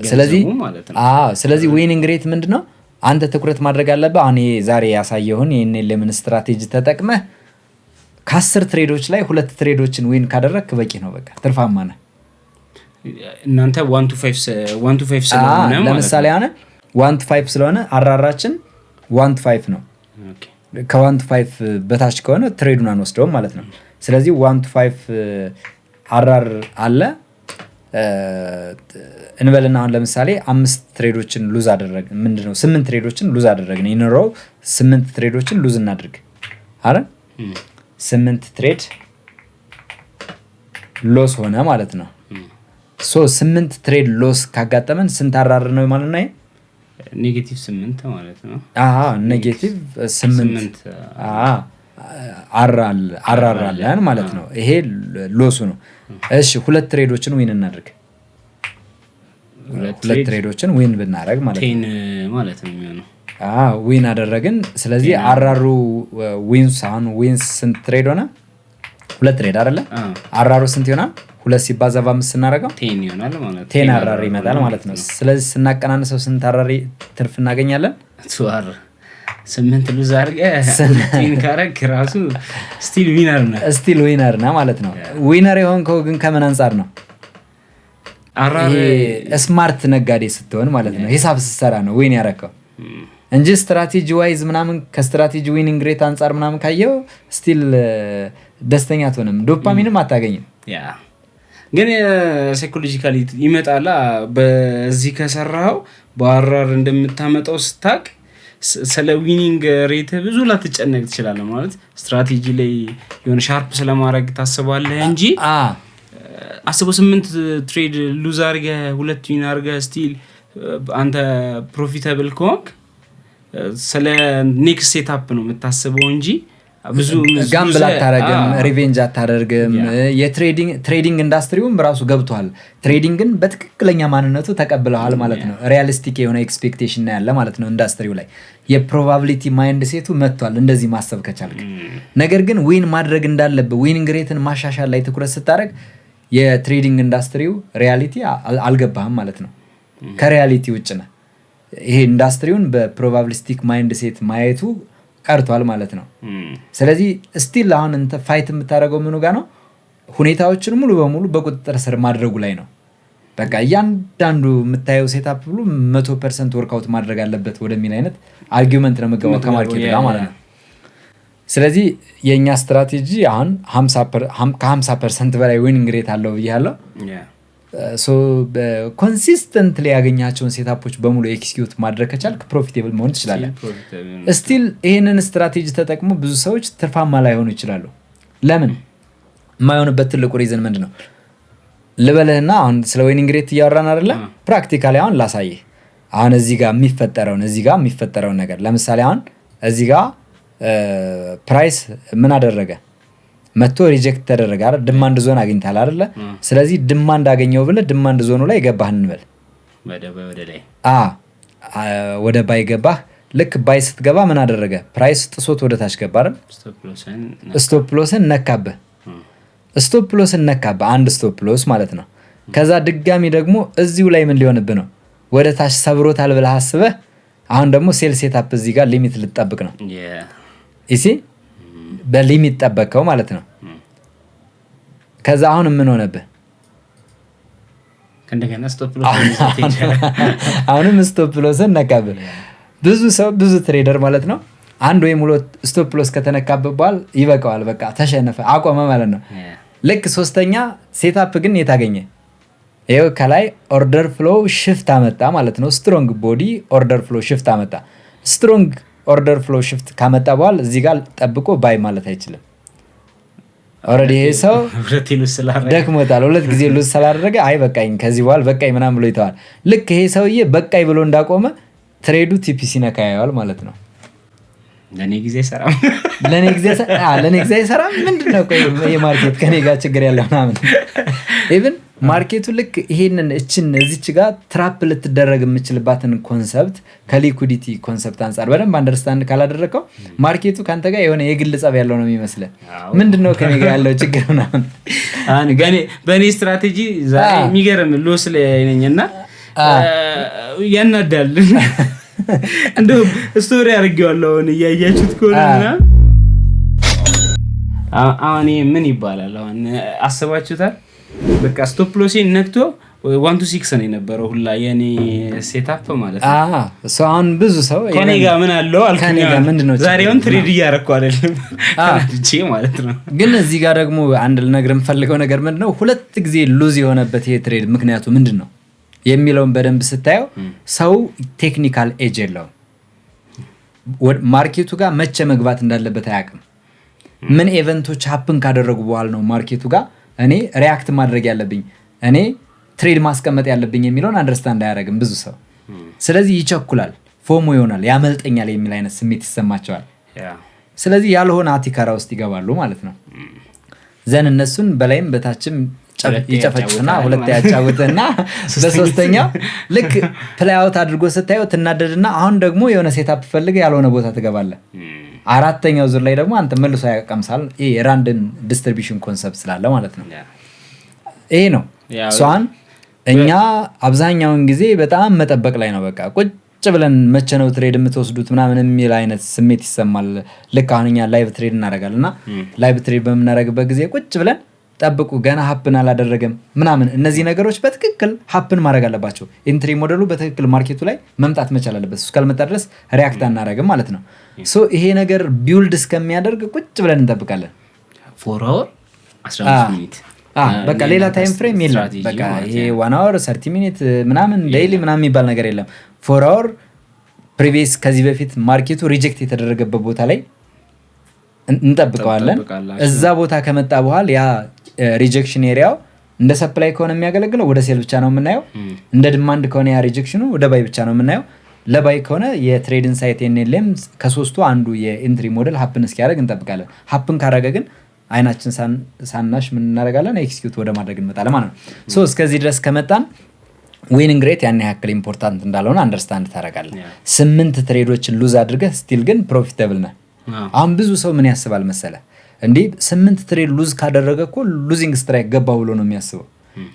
ስለዚህ ዊኒንግ ሬት ምንድነው? አንተ ትኩረት ማድረግ አለብህ። አሁን ዛሬ ያሳየሁን የኤንኤልኤምን ስትራቴጂ ተጠቅመህ ከ10 ትሬዶች ላይ 2 ትሬዶችን ዊን ካደረግክ በቂ ነው። በቃ ትርፋማ ነህ። እናንተ 1 to 5 ስለሆነ ለምሳሌ አሁን 1 to 5 ስለሆነ አራራችን 1 to 5 ነው። ከ1 to 5 በታች ከሆነ ትሬዱን አንወስደውም ማለት ነው። ስለዚህ 1 to 5 አራር አለ እንበልና አሁን ለምሳሌ 5 ትሬዶችን ሉዝ አደረግን። ምንድነው 8 ትሬዶችን ሉዝ አደረግን። ይኖረው 8 ትሬዶችን ሉዝ እናድርግ አይደል? 8 ትሬድ ሎስ ሆነ ማለት ነው። 8 ትሬድ ሎስ ካጋጠመን ስንት አራር ነው ማለት ነው? ኔጌቲቭ 8 ማለት ነው። ኔጌቲቭ 8 አራራለን ማለት ነው። ይሄ ሎሱ ነው። እሺ 2 ትሬዶችን ዊን እናድርግ። 2 ትሬዶችን ዊን ብናደርግ ማለት ነው 10 ማለት ነው የሚሆነው። ዊን አደረግን። ስለዚህ አራሩ ዊንስ ስንት ትሬድ ሆነ? 2 ትሬድ አይደለ? አራሩ ስንት ይሆናል? 2 ሲባዛ በ5 ስናደርገው 10 ይሆናል ማለት ነው። 10 አራሪ ይመጣል ማለት ነው። ስለዚህ ስናቀናንሰው ስንት አራሪ ትርፍ እናገኛለን? 8 ሉዝ አድርገህ ዊን ካረክ ራሱ ስቲል ዊነር ነህ ማለት ነው። ዊነር የሆንከው ግን ከምን አንጻር ነው? ስማርት ነጋዴ ስትሆን ማለት ነው። ሂሳብ ስትሰራ ነው ዊን ያረከው እንጂ ስትራቴጂ ዋይዝ ምናምን ከስትራቴጂ ዊኒንግ ሬት አንጻር ምናምን ካየው ስቲል ደስተኛ አትሆንም፣ ዶፓሚንም አታገኝም። ግን ሳይኮሎጂካሊ ይመጣላ። በዚህ ከሰራው በአራር እንደምታመጣው ስታቅ ስለ ዊኒንግ ሬት ብዙ ላትጨነቅ ትችላለህ። ማለት ስትራቴጂ ላይ የሆነ ሻርፕ ስለማድረግ ታስባለህ እንጂ አስበው 8 ትሬድ ሉዝ አድርገህ 2 ዊን አድርገህ ስቲል አንተ ፕሮፊታብል ከሆንክ ስለ ኔክስት ሴታፕ ነው የምታስበው እንጂ ብዙ ጋምብል አታረግም፣ ሪቬንጅ አታደርግም። የትሬዲንግ ኢንዱስትሪውም ራሱ ገብቷል። ትሬዲንግን በትክክለኛ ማንነቱ ተቀብለዋል ማለት ነው። ሪያሊስቲክ የሆነ ኤክስፔክቴሽን ነው ያለ ማለት ነው። ኢንዱስትሪው ላይ የፕሮባቢሊቲ ማይንድ ሴቱ መጥቷል፣ እንደዚህ ማሰብ ከቻልክ። ነገር ግን ዊን ማድረግ እንዳለብህ ዊኒንግ ሬትን ማሻሻል ላይ ትኩረት ስታደርግ የትሬዲንግ ኢንዱስትሪው ሪያሊቲ አልገባህም ማለት ነው። ከሪያሊቲ ውጭ ነህ። ይሄ ኢንዱስትሪውን በፕሮባቢሊስቲክ ማይንድ ሴት ማየቱ ቀርቷል ማለት ነው። ስለዚህ ስቲል አሁን እንተ ፋይት የምታደርገው ምኑ ጋር ነው? ሁኔታዎችን ሙሉ በሙሉ በቁጥጥር ስር ማድረጉ ላይ ነው። በቃ እያንዳንዱ የምታየው ሴታፕ ብሎ 100% ወርክአውት ማድረግ አለበት ወደሚል አይነት አርጊመንት ነው የምገባው ከማርኬቱ ጋር ማለት ነው። ስለዚህ የእኛ ስትራቴጂ አሁን ከ50% በላይ ዊኒንግ ሬት አለው ብያለሁ። ኮንሲስተንት ላይ ያገኛቸውን ሴታፖች በሙሉ ኤክስኪዩት ማድረግ ከቻልክ ፕሮፊቴብል መሆን ትችላለን። ስቲል ይህንን ስትራቴጂ ተጠቅሞ ብዙ ሰዎች ትርፋማ ላይሆኑ ይችላሉ። ለምን የማይሆንበት ትልቁ ሪዝን ምንድን ነው ልበልህና አሁን ስለ ዊኒንግ ሬት እያወራን አይደለ? ፕራክቲካሊ አሁን ላሳይህ። አሁን እዚህ ጋር የሚፈጠረውን ነገር ለምሳሌ አሁን እዚህ ጋር ፕራይስ ምን አደረገ? መጥቶ ሪጀክት ተደረገ አይደል? ድማንድ ዞን አግኝታል አይደለ? ስለዚህ ድማንድ አገኘው ብለህ ድማንድ ዞኑ ላይ ገባህ እንበል። ወደ ባይ ገባህ። ልክ ባይ ስትገባ ምን አደረገ? ፕራይስ ጥሶት ወደ ታች ገባ አይደል? ስቶፕ ሎስን ነካብህ። ስቶፕ ሎስን ነካብህ፣ አንድ ስቶፕ ሎስ ማለት ነው። ከዛ ድጋሚ ደግሞ እዚሁ ላይ ምን ሊሆንብህ ነው? ወደ ታች ሰብሮታል ብለህ አስበህ አሁን ደግሞ ሴል ሴታፕ እዚህ ጋር ሊሚት ልትጠብቅ ነው። ይሲ በሊሚት ጠበቀው ማለት ነው። ከዛ አሁን ምን ሆነብህ? አሁንም ስቶፕ ሎስን ነካብህ። ብዙ ሰው ብዙ ትሬደር ማለት ነው አንድ ወይም ሁለት ስቶፕ ሎስ ከተነካበት በኋላ ይበቃዋል፣ በቃ ተሸነፈ፣ አቆመ ማለት ነው። ልክ ሶስተኛ ሴታፕ ግን የታገኘ ይኸው ከላይ ኦርደር ፍሎ ሽፍት አመጣ ማለት ነው። ስትሮንግ ቦዲ ኦርደር ፍሎ ሽፍት አመጣ። ስትሮንግ ኦርደር ፍሎ ሽፍት ካመጣ በኋላ እዚህ ጋር ጠብቆ ባይ ማለት አይችልም። ኦልሬዲ ይሄ ሰው ደክሞታል። 2 ጊዜ ሉዝ ስላደረገ አይ በቃኝ ከዚህ በኋላ በቃኝ ምናምን ብሎ ይተዋል። ልክ ይሄ ሰውዬ በቃኝ ብሎ እንዳቆመ ትሬዱ ቲፒሲ ነካ ያየዋል ማለት ነው። ለኔ ጊዜ አይሰራም። ምንድነው ቆይ የማርኬት ከኔ ጋር ችግር ያለው ምናምን ኢቭን ማርኬቱ ልክ ይሄንን እዚች ጋር ትራፕ ልትደረግ የምችልባትን ኮንሰፕት ከሊኩዲቲ ኮንሰፕት አንጻር በደንብ አንደርስታንድ ካላደረከው ማርኬቱ ካንተ ጋር የሆነ የግል ጸብ ያለው ነው የሚመስለው። ምንድነው ከኔ ጋር ያለው ችግር ምናምን በእኔ ስትራቴጂ ዛሬ የሚገርም ሎስ ላይ ነኝና ያናዳል። እንደውም ስቶሪ አድርጌዋለሁ እያያችሁት ከሆነና አሁን ምን ይባላል አሁን አስባችሁታል? በቃ ስቶፕ ሎሴን ነክቶ 1 to 6 ነው የነበረው ሁላ የኔ ሴታፕ ማለት ነው። አሁን ብዙ ሰው ከኔ ጋር ምን አለው አልከኝ። ዛሬውን ትሬድ እያደረኩ አይደለም እቺ ማለት ነው። ግን እዚህ ጋር ደግሞ አንድ ልነግርህ የምፈልገው ነገር ምንድነው 2 ጊዜ ሉዝ የሆነበት ይሄ ትሬድ ምክንያቱ ምንድነው የሚለውን በደንብ ስታየው ሰው ቴክኒካል ኤጅ የለውም። ማርኬቱ ጋር መቼ መግባት እንዳለበት አያውቅም። ምን ኢቨንቶች ሀፕን ካደረጉ በኋላ ነው ማርኬቱ ጋር እኔ ሪያክት ማድረግ ያለብኝ እኔ ትሬድ ማስቀመጥ ያለብኝ የሚለውን አንደርስታንድ አያደርግም ብዙ ሰው። ስለዚህ ይቸኩላል፣ ፎሞ ይሆናል፣ ያመልጠኛል የሚል አይነት ስሜት ይሰማቸዋል። ስለዚህ ያልሆነ አቲካራ ውስጥ ይገባሉ ማለት ነው። ዘን እነሱን በላይም በታችም ይጨፈጭና ሁለት ያጫውትና በሶስተኛው ልክ ፕሌይ አውት አድርጎ ስታየው ትናደድና አሁን ደግሞ የሆነ ሴታፕ ፈልገህ ያልሆነ ቦታ ትገባለህ። አራተኛው ዙር ላይ ደግሞ አንተ መልሶ ያቀምሳል። ይሄ ራንደም ዲስትሪቢዩሽን ኮንሰፕት ስላለ ማለት ነው። ይሄ ነው ሷን እኛ አብዛኛውን ጊዜ በጣም መጠበቅ ላይ ነው። በቃ ቁጭ ብለን መቼ ነው ትሬድ የምትወስዱት ምናምን የሚል አይነት ስሜት ይሰማል። ልክ አሁን እኛ ላይቭ ትሬድ እናደርጋለንና ላይቭ ትሬድ በምናደርግበት ጊዜ ቁጭ ብለን ጠብቁ ገና ሀፕን አላደረገም ምናምን። እነዚህ ነገሮች በትክክል ሀፕን ማድረግ አለባቸው። ኢንትሪ ሞዴሉ በትክክል ማርኬቱ ላይ መምጣት መቻል አለበት። እሱ ካልመጣ ድረስ ሪያክት አናደርግም ማለት ነው። ሶ ይሄ ነገር ቢውልድ እስከሚያደርግ ቁጭ ብለን እንጠብቃለን። 4 hour 15 ሚኒት በቃ ሌላ ታይም ፍሬም የለም። በቃ ይሄ 1 hour 30 ሚኒት ምናምን ዴይሊ ምናምን የሚባል ነገር የለም። 4 hour ፕሪቪየስ ከዚህ በፊት ማርኬቱ ሪጀክት የተደረገበት ቦታ ላይ እንጠብቀዋለን። እዛ ቦታ ከመጣ በኋላ ያ ሪጀክሽን ኤሪያው እንደ ሰፕላይ ከሆነ የሚያገለግለው ወደ ሴል ብቻ ነው የምናየው። እንደ ዲማንድ ከሆነ ያ ሪጀክሽኑ ወደ ባይ ብቻ ነው የምናየው። ለባይ ከሆነ የትሬድ ኢንሳይት ኤንኤልኤም ከሶስቱ አንዱ የኢንትሪ ሞዴል ሀፕን እስኪያደርግ እንጠብቃለን። ሀፕን ካደረገ ግን አይናችን ሳናሽ ምን እናደርጋለን? ኤክስኪዩት ወደ ማድረግ እንመጣለን ማለት ነው። ሶ እስከዚህ ድረስ ከመጣን ዊኒንግ ሬት ያን ያክል ኢምፖርታንት እንዳልሆነ አንደርስታንድ ታደርጋለህ። 8 ትሬዶችን ሉዝ አድርገህ ስቲል ግን ፕሮፊታብል ነህ። አሁን ብዙ ሰው ምን ያስባል መሰለ እንዴ 8 ትሬድ ሉዝ ካደረገ እኮ ሉዚንግ ስትራይክ ገባ ብሎ ነው የሚያስበው።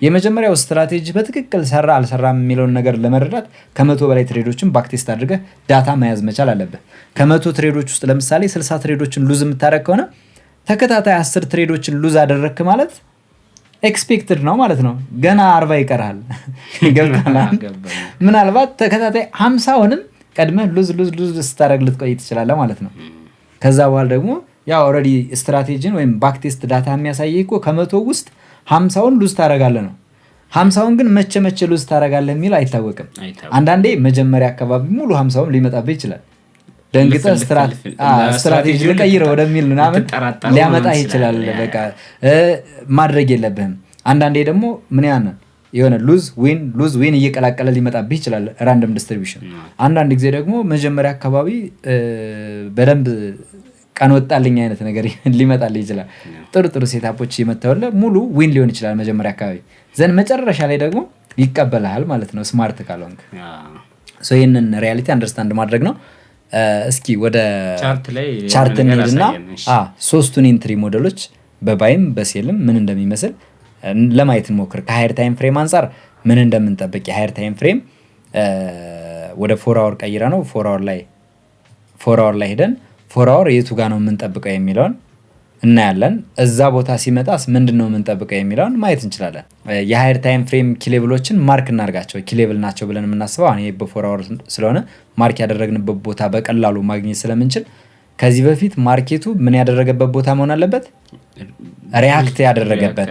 የመጀመሪያው ስትራቴጂ በትክክል ሰራ አልሰራም የሚለውን ነገር ለመረዳት ከ100 በላይ ትሬዶችን ባክቴስት አድርገህ ዳታ መያዝ መቻል አለበት። ከ100 ትሬዶች ውስጥ ለምሳሌ 60 ትሬዶችን ሉዝ የምታደርግ ከሆነ ተከታታይ 10 ትሬዶችን ሉዝ አደረግክ ማለት ኤክስፔክትድ ነው ማለት ነው። ገና 40 ይቀርሃል። ገብቶሃል? ምናልባት ተከታታይ 50ውንም ቀድመህ ሉዝ ስታደርግ ልትቆይ ትችላለህ ማለት ነው። ከዛ በኋላ ደግሞ ያው ኦልሬዲ ስትራቴጂን ወይም ባክቴስት ዳታ የሚያሳይ እኮ ከ100 ውስጥ 50ውን ሉዝ ታደርጋለህ ነው። 50ውን ግን መቼ ሉዝ ታደርጋለህ የሚለው አይታወቅም። አንዳንዴ መጀመሪያ አካባቢ ሙሉ 50ውን ሊመጣብህ ይችላል። ደንግጠህ ስትራቴጂ ልቀይረው ወደሚል ምናምን ሊያመጣ ይችላል። በቃ ማድረግ የለብህም። አንዳንዴ ደግሞ ምን የሆነ ሉዝ ዊን እየቀላቀለ ሊመጣብህ ይችላል ራንደም ዲስትሪቢዩሽን። አንዳንድ ጊዜ ደግሞ መጀመሪያ አካባቢ በደንብ ቀን ወጣልኝ አይነት ነገር ሊመጣልህ ይችላል። ጥሩ ሴታፖች እየመተውልህ ሙሉ ዊን ሊሆን ይችላል መጀመሪያ አካባቢ፣ ዘንድ መጨረሻ ላይ ደግሞ ይቀበልሃል ማለት ነው ስማርት ካልሆንክ። ይህንን ሪያሊቲ አንደርስታንድ ማድረግ ነው። እስኪ ወደ ቻርት እንሂድና ሶስቱን ኢንትሪ ሞዴሎች በባይም በሴልም ምን እንደሚመስል ለማየት እንሞክር። ከሃየር ታይም ፍሬም አንጻር ምን እንደምንጠብቅ የሃየር ታይም ፍሬም ወደ 4 አወር ቀይረ ነው 4 አወር ላይ ሄደን 4 አወር የቱ ጋር ነው የምንጠብቀው የሚለውን እናያለን። እዛ ቦታ ሲመጣስ ምንድን ነው የምንጠብቀው የሚለውን ማየት እንችላለን። የሃየር ታይም ፍሬም ኪሌብሎችን ማርክ እናርጋቸው። ኪሌብል ናቸው ብለን የምናስበው አሁን በ4 አወር ስለሆነ ማርክ ያደረግንበት ቦታ በቀላሉ ማግኘት ስለምንችል ከዚህ በፊት ማርኬቱ ምን ያደረገበት ቦታ መሆን አለበት? ሪያክት ያደረገበት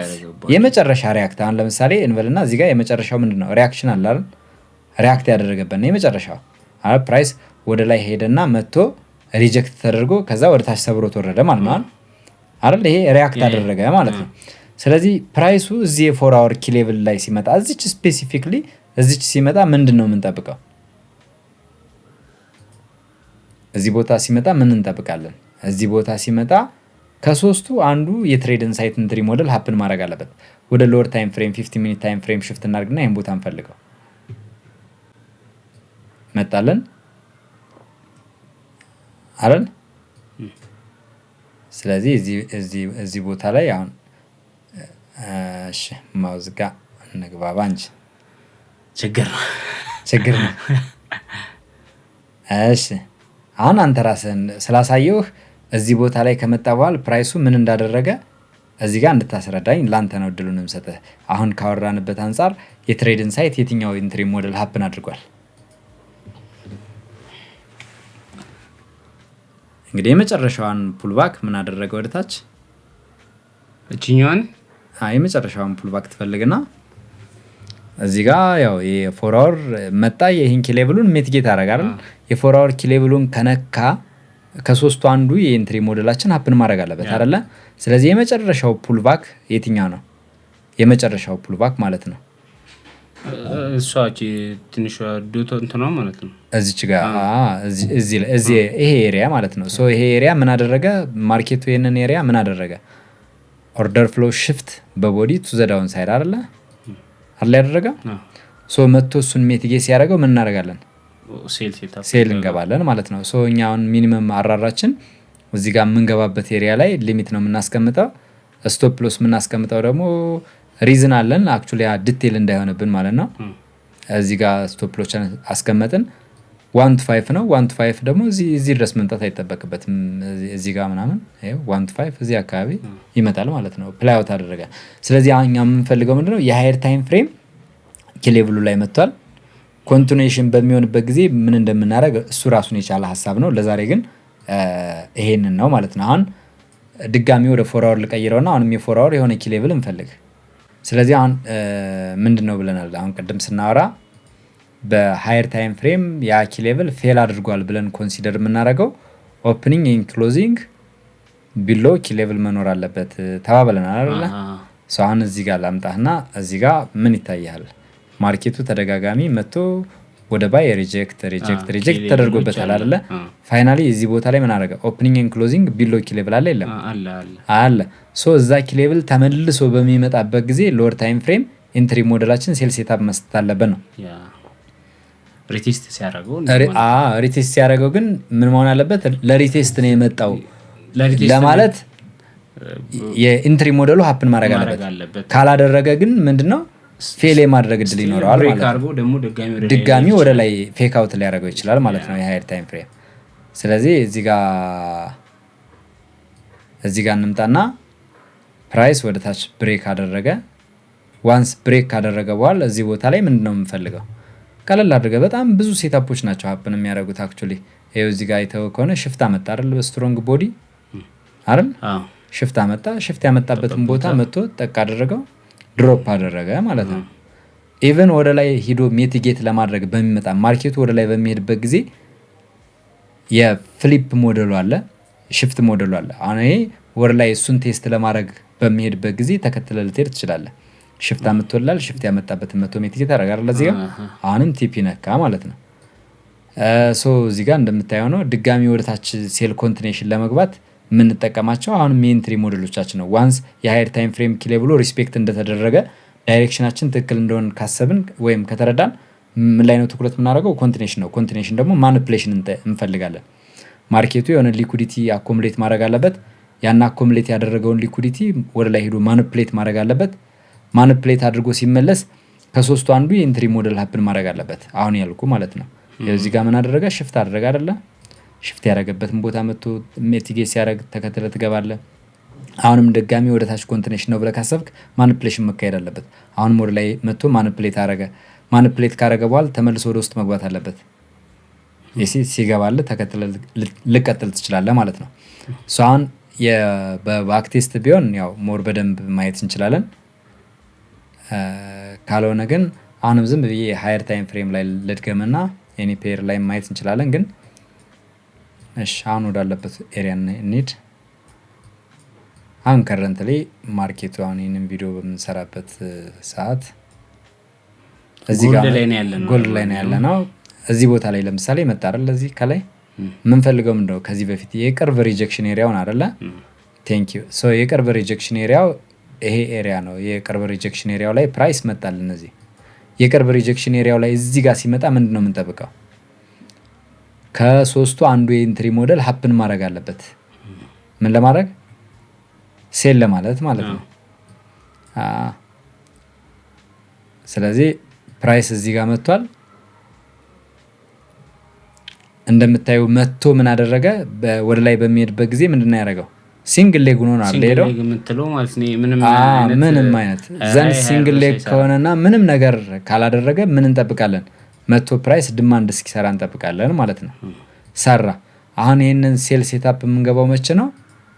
የመጨረሻ ሪያክት። አሁን ለምሳሌ እንበልና እዚህ ጋር የመጨረሻው ምንድን ነው? ሪያክሽን አለ አይደል? ሪያክት ያደረገበት ነው የመጨረሻው ፕራይስ ወደ ላይ ሄደና መጥቶ ሪጀክት ተደርጎ ከዛ ወደ ታች ሰብሮ ተወረደ ማለት ነው አይደል? ይሄ ሪያክት አደረገ ማለት ነው። ስለዚህ ፕራይሱ እዚህ የ4 አወር ኪ ሌቭል ላይ ሲመጣ እዚች ስፔሲፊክሊ እዚች ሲመጣ ምንድን ነው የምንጠብቀው? እዚህ ቦታ ሲመጣ ምን እንጠብቃለን? እዚህ ቦታ ሲመጣ ከሶስቱ አንዱ የትሬድ ኢንሳይት ኢንትሪ ሞዴል ሀፕን ማድረግ አለበት። ወደ ሎወር ታይም ፍሬም 50 ሚኒት ታይም ፍሬም ሽፍት እናድርግና ይህን ቦታ እንፈልገው። መጣለን አይደል? ስለዚህ እዚህ ቦታ ላይ አሁን እሺ ማውዝ ጋር እንግባባ እንጂ ችግር ነው። እሺ አሁን አንተ ራስህን ስላሳየውህ እዚህ ቦታ ላይ ከመጣ በኋላ ፕራይሱ ምን እንዳደረገ እዚህ ጋር እንድታስረዳኝ ላንተ ነው እድሉን የምሰጥህ። አሁን ካወራንበት አንጻር የትሬድ ኢንሳይት የትኛው ኢንትሪ ሞዴል ሀፕን አድርጓል? እንግዲህ የመጨረሻዋን ፑልባክ ምን አደረገ? ወደታች እቺኛዋን የመጨረሻዋን ፑልባክ ትፈልግና እዚህ ጋር ያው የ4 አወር መጣ። ይሄን ኪሌብሉን ሜትጌት አደረጋል። የ4 አወር ኪሌብሉን ከነካ ከሶስቱ አንዱ የኢንትሪ ሞዴላችን ሀፕን ማድረግ አለበት አይደለ? ስለዚህ የመጨረሻው ፑልባክ የትኛው ነው? የመጨረሻው ፑልባክ ማለት ነው እሷች ትንሿ ዶቶ እንትኗ ማለት ነው። እዚች ጋር እዚህ ይሄ ኤሪያ ማለት ነው። ሶ ይሄ ኤሪያ ምን አደረገ? ማርኬቱ ይሄንን ኤሪያ ምን አደረገ? ኦርደር ፍሎ ሽፍት በቦዲ ቱ ዘ ዳውን ሳይድ አይደለ ያደረገ። ሶ መጥቶ እሱን ሜቲጌት ሲያደርገው ምን እናደርጋለን? ሴል እንገባለን ማለት ነው። ሶ እኛ አሁን ሚኒመም አራራችን እዚህ ጋር የምንገባበት ኤሪያ ላይ ሊሚት ነው የምናስቀምጠው። ስቶፕ ሎስ የምናስቀምጠው ደግሞ ሪዝን አለን አክቹሊ ዲቴል እንዳይሆንብን ማለት ነው። እዚህ ጋር ስቶፕ ሎስ አስቀመጥን 1 to 5 ነው። 1 to 5 ደግሞ እዚህ ድረስ መምጣት አይጠበቅበትም። እዚህ ጋር ምናምን 1 to 5 እዚህ አካባቢ ይመጣል ማለት ነው። ፕላይ አውት አደረገ። ስለዚህ እኛ የምንፈልገው ምንድነው? የሃየር ታይም ፍሬም ኪሌብሉ ላይ መጥቷል። ኮንቲኒዌሽን በሚሆንበት ጊዜ ምን እንደምናደርግ እሱ ራሱን የቻለ ሀሳብ ነው። ለዛሬ ግን ይሄንን ነው ማለት ነው። አሁን ድጋሚ ወደ 4 አወር ልቀይረውና አሁንም የ4 አወር የሆነ ኪሌብል እንፈልግ። ስለዚህ አሁን ምንድን ነው ብለናል? አሁን ቅድም ስናወራ በሃየር ታይም ፍሬም ያ ኪሌብል ፌል አድርጓል ብለን ኮንሲደር የምናደርገው ኦፕኒንግ ኢን ክሎዚንግ ቢሎ ኪሌብል መኖር አለበት ተባብለናል አይደለ? አሁን እዚህ ጋር ላምጣህና እዚህ ጋር ምን ይታያል? ማርኬቱ ተደጋጋሚ መጥቶ ወደ ባይ ሪጀክት ተደርጎበታል አይደለ? ፋይናሊ እዚህ ቦታ ላይ ምን አደረገ? ኦፕኒንግ ኤንድ ክሎዚንግ ቢሎ ኪሌብል አለ የለም? አለ። ሶ እዛ ኪሌብል ተመልሶ በሚመጣበት ጊዜ ሎወር ታይም ፍሬም ኢንትሪ ሞዴላችን ሴል ሴታፕ መስጠት አለበት ነው። ሪቴስት ሲያደርገው ግን ምን መሆን አለበት? ለሪቴስት ነው የመጣው ለማለት የኢንትሪ ሞዴሉ ሀፕን ማድረግ አለበት። ካላደረገ ግን ምንድነው ፌል የማድረግ እድል ይኖረዋል ማለት ነው። ድጋሚ ወደ ላይ ፌክ አውት ሊያደርገው ይችላል ማለት ነው የሃየር ታይም ፍሬም። ስለዚህ እዚህ ጋር እንምጣና ፕራይስ ወደ ታች ብሬክ አደረገ። ዋንስ ብሬክ ካደረገ በኋላ እዚህ ቦታ ላይ ምንድነው የምንፈልገው? ቀለል አድርገ በጣም ብዙ ሴታፖች ናቸው ሀፕን የሚያደርጉት አክቹሊ። ይኸው እዚህ ጋር አይተው ከሆነ ሽፍት አመጣ አይደል? በስትሮንግ ቦዲ አይደል? ሽፍት አመጣ። ሽፍት ያመጣበትን ቦታ መጥቶ ጠቅ አደረገው፣ ድሮፕ አደረገ ማለት ነው። ኢቨን ወደ ላይ ሂዶ ሚቲጌት ለማድረግ በሚመጣ ማርኬቱ ወደ ላይ በሚሄድበት ጊዜ የፍሊፕ ሞዴሉ አለ፣ ሽፍት ሞዴሉ አለ። አሁን ይሄ ወደ ላይ እሱን ቴስት ለማድረግ በሚሄድበት ጊዜ ተከትለ ልትሄድ ትችላለህ። ሽፍት አምጥቶላል። ሽፍት ያመጣበትን መቶ ሚቲጌት አደረጋል። ለዚህ ጋር አሁንም ቲፒ ነካ ማለት ነው። ሶ እዚህ ጋር እንደምታየው ነው። ድጋሚ ወደታች ሴል ኮንቲኔሽን ለመግባት የምንጠቀማቸው አሁንም የኢንትሪ ሞዴሎቻችን ነው። ዋንስ የሃየር ታይም ፍሬም ኪ ብሎ ሪስፔክት እንደተደረገ ዳይሬክሽናችን ትክክል እንደሆን ካሰብን ወይም ከተረዳን ምን ላይ ነው ትኩረት የምናደርገው? ኮንቲኔሽን ነው። ኮንቲኔሽን ደግሞ ማኒፕሌሽን እንፈልጋለን። ማርኬቱ የሆነ ሊኩዲቲ አኮሙሌት ማድረግ አለበት። ያን አኮሙሌት ያደረገውን ሊኩዲቲ ወደ ላይ ሄዶ ማኒፕሌት ማድረግ አለበት። ማኒፕሌት አድርጎ ሲመለስ ከሶስቱ አንዱ የኢንትሪ ሞዴል ሀፕን ማድረግ አለበት። አሁን ያልኩ ማለት ነው። እዚህ ጋር ምን አደረገ? ሽፍት አደረገ አይደለ? ሽፍት ያደረገበትን ቦታ መጥቶ ሚቲጌት ሲያደርግ ተከትለ ትገባለህ። አሁንም ድጋሚ ወደ ታች ኮንቲኔሽን ነው ብለህ ካሰብክ ማኒፕሌሽን መካሄድ አለበት። አሁንም ወደ ላይ መጥቶ ማኒፕሌት አደረገ። ማኒፕሌት ካደረገ በኋላ ተመልሶ ወደ ውስጥ መግባት አለበት። ሲገባልህ ተከትለ ልቀጥል ትችላለህ ማለት ነው። አሁን በባክቴስት ቢሆን ያው ሞር በደንብ ማየት እንችላለን። ካልሆነ ግን አሁንም ዝም ብዬ ሃየር ታይም ፍሬም ላይ ልድገምና ኤኒ ፔር ላይ ማየት እንችላለን። ግን እሺ አሁን ወዳለበት ኤሪያ እንሂድ። አሁን ከረንትሊ ማርኬቱ አሁን ይህንን ቪዲዮ በምንሰራበት ሰዓት እዚህ ጋር ጎልድ ላይ ነው ያለ ነው። እዚህ ቦታ ላይ ለምሳሌ መጣ አይደል? እዚህ ከላይ የምንፈልገው ምንድነው? ከዚህ በፊት የቅርብ ሪጀክሽን ኤሪያውን አይደለ? ቴንክ ዩ። ሶ የቅርብ ሪጀክሽን ኤሪያው ይሄ ኤሪያ ነው። የቅርብ ሪጀክሽን ኤሪያው ላይ ፕራይስ መጣል። እነዚህ የቅርብ ሪጀክሽን ኤሪያው ላይ እዚህ ጋር ሲመጣ ምንድነው የምንጠብቀው? ከሶስቱ አንዱ የኢንትሪ ሞዴል ሀፕን ማድረግ አለበት። ምን ለማድረግ? ሴል ለማለት ማለት ነው። ስለዚህ ፕራይስ እዚህ ጋር መጥቷል። እንደምታዩ መጥቶ ምን አደረገ? ወደ ላይ በሚሄድበት ጊዜ ምንድነው ያደረገው? ሲንግል ሌግ ሆኖ ነው ሄደው ምንም አይነት ዘንድ ሲንግል ሌግ ከሆነና ምንም ነገር ካላደረገ ምን እንጠብቃለን? መቶ ፕራይስ ዲማንድ እስኪሰራ እንጠብቃለን ማለት ነው። ሰራ። አሁን ይህንን ሴል ሴታፕ የምንገባው መቼ ነው?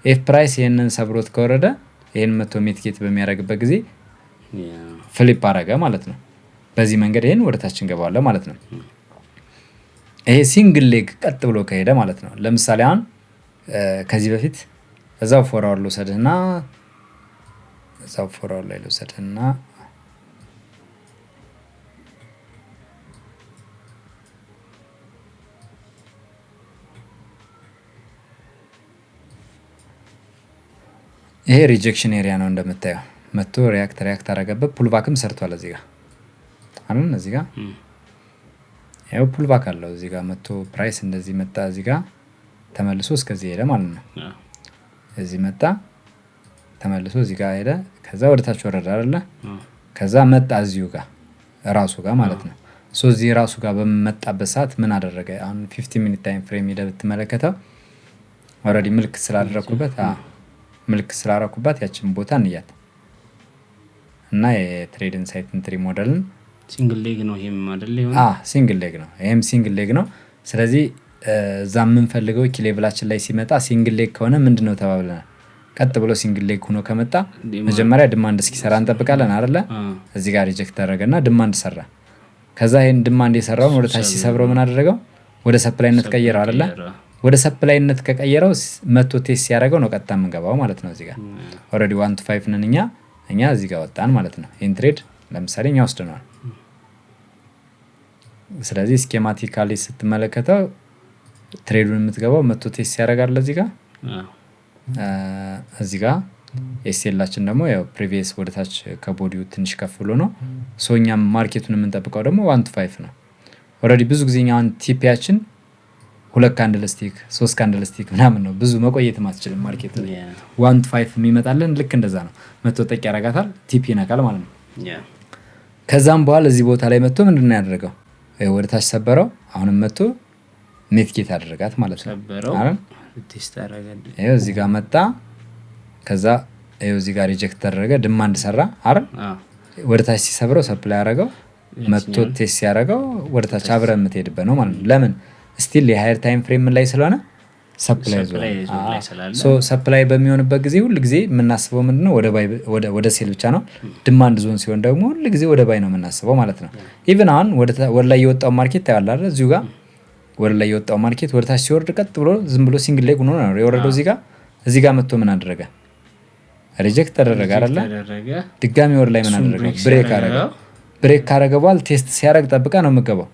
ኤፍ ፕራይስ ይህንን ሰብሮት ከወረደ ይህን መቶ ሚቲጌት በሚያደርግበት ጊዜ ፍሊፕ አረገ ማለት ነው። በዚህ መንገድ ይህን ወደታች እንገባዋለን ማለት ነው። ይሄ ሲንግል ሌግ ቀጥ ብሎ ከሄደ ማለት ነው። ለምሳሌ አሁን ከዚህ በፊት እዛው ፎርዋርድ ልውሰድህና እዛው ፎርዋርድ ላይ ልውሰድህና ይሄ ሪጀክሽን ኤሪያ ነው እንደምታየው። መቶ ሪያክት አረገበት። ፑልባክም ሰርቷል እዚህ ጋር አሁን እዚህ ጋር ያው ፑልባክ አለው እዚህ ጋር መቶ ፕራይስ እንደዚህ መጣ። እዚህ ጋር ተመልሶ እስከዚህ ሄደ ማለት ነው። እዚህ መጣ ተመልሶ እዚህ ጋር ሄደ። ከዛ ወደ ታች ወረደ አይደለ? ከዛ መጣ እዚሁ ጋር ራሱ ጋር ማለት ነው። ሶ እዚህ ራሱ ጋር በመጣበት ሰዓት ምን አደረገ? አሁን 15 ሚኒት ታይም ፍሬም ሄደ ብትመለከተው ኦልሬዲ ምልክት ስላደረኩበት ያችን ቦታ እንያት እና የትሬድ ኢንሳይት ኢንትሪ ሞዴልን ሲንግል ሌግ ነው። ይሄም አይደል? ሲንግል ሌግ ነው። ይሄም ሲንግል ሌግ ነው። ስለዚህ እዛ የምንፈልገው ኪ ሌቭላችን ላይ ሲመጣ ሲንግል ሌግ ከሆነ ምንድነው ተባብለናል? ቀጥ ብሎ ሲንግል ሌግ ሆኖ ከመጣ መጀመሪያ ዲማንድ እስኪሰራ እንጠብቃለን አይደለ? እዚህ ጋር ሪጀክት ተደረገና ዲማንድ ሰራ። ከዛ ይሄን ዲማንድ የሰራውን ወደ ታች ሲሰብረው ምን አደረገው? ወደ ሰፕላይነት ቀየረው አይደለ? ወደ ሰፕላይነት ከቀየረው መቶ ቴስት ሲያደርገው ነው ቀጥታ የምንገባው ማለት ነው። እዚህ ጋር ኦልሬዲ 1 to 5 ነን እኛ እዚህ ጋር ወጣን ማለት ነው። ይሄን ትሬድ ለምሳሌ እኛ ወስደናል። ስለዚህ ስኬማቲካሊ ስትመለከተው ትሬዱን የምትገባው መቶ ቴስት ያደርጋል እዚህ ጋር ኤስኤላችን ደግሞ ያው ፕሪቪየስ ወደታች ከቦዲው ትንሽ ከፍ ብሎ ነው። ሶ እኛም ማርኬቱን የምንጠብቀው ደግሞ 1 to 5 ነው። ኦልሬዲ ብዙ ጊዜ እኛን ቲፒያችን 2 ካንድልስቲክ 3 ካንድልስቲክ ምናምን ነው። ብዙ መቆየት ማትችልም ማርኬት ላይ 1 to 5 የሚመጣልን ልክ እንደዛ ነው። መቶ ጠቅ ያረጋታል፣ ቲፒ ይነካል ማለት ነው። ከዛም በኋላ እዚህ ቦታ ላይ መጥቶ ምንድነው ያደረገው? ወደታች ሰበረው። አሁንም መጥቶ ሚቲጌት አደረጋት ማለት ነው። አይደል? ይኸው እዚህ ጋር መጣ። ከዛ ይኸው እዚህ ጋር ሪጀክት ተደረገ። ዲማንድ ሰራ አይደል? ወደታች ሲሰብረው ሰፕላይ ያደረገው መጥቶ ቴስት ሲያደርገው ወደታች አብረህ የምትሄድበት ነው ማለት ነው። ለምን ስቲል የሃየር ታይም ፍሬም ላይ ስለሆነ ሰፕላይ ሰፕላይ በሚሆንበት ጊዜ ሁል ጊዜ የምናስበው ምንድነው ወደ ሴል ብቻ ነው። ድማንድ ዞን ሲሆን ደግሞ ሁል ጊዜ ወደ ባይ ነው የምናስበው ማለት ነው። ኢቭን አሁን ወደ ላይ የወጣው ማርኬት ታያለህ አይደል? እዚሁ ጋር ወደ ላይ የወጣው ማርኬት ወደ ታች ሲወርድ ቀጥ ብሎ ዝም ብሎ ሲንግል ሌግ ሆኖ ነው የወረደው። እዚህ ጋር መጥቶ ምን አደረገ? ሪጀክት ተደረገ አይደለ? ድጋሚ ወደ ላይ ምን አደረገ? ብሬክ ካረገ በኋላ ቴስት ሲያደርግ ጠብቀህ ነው የምገባው።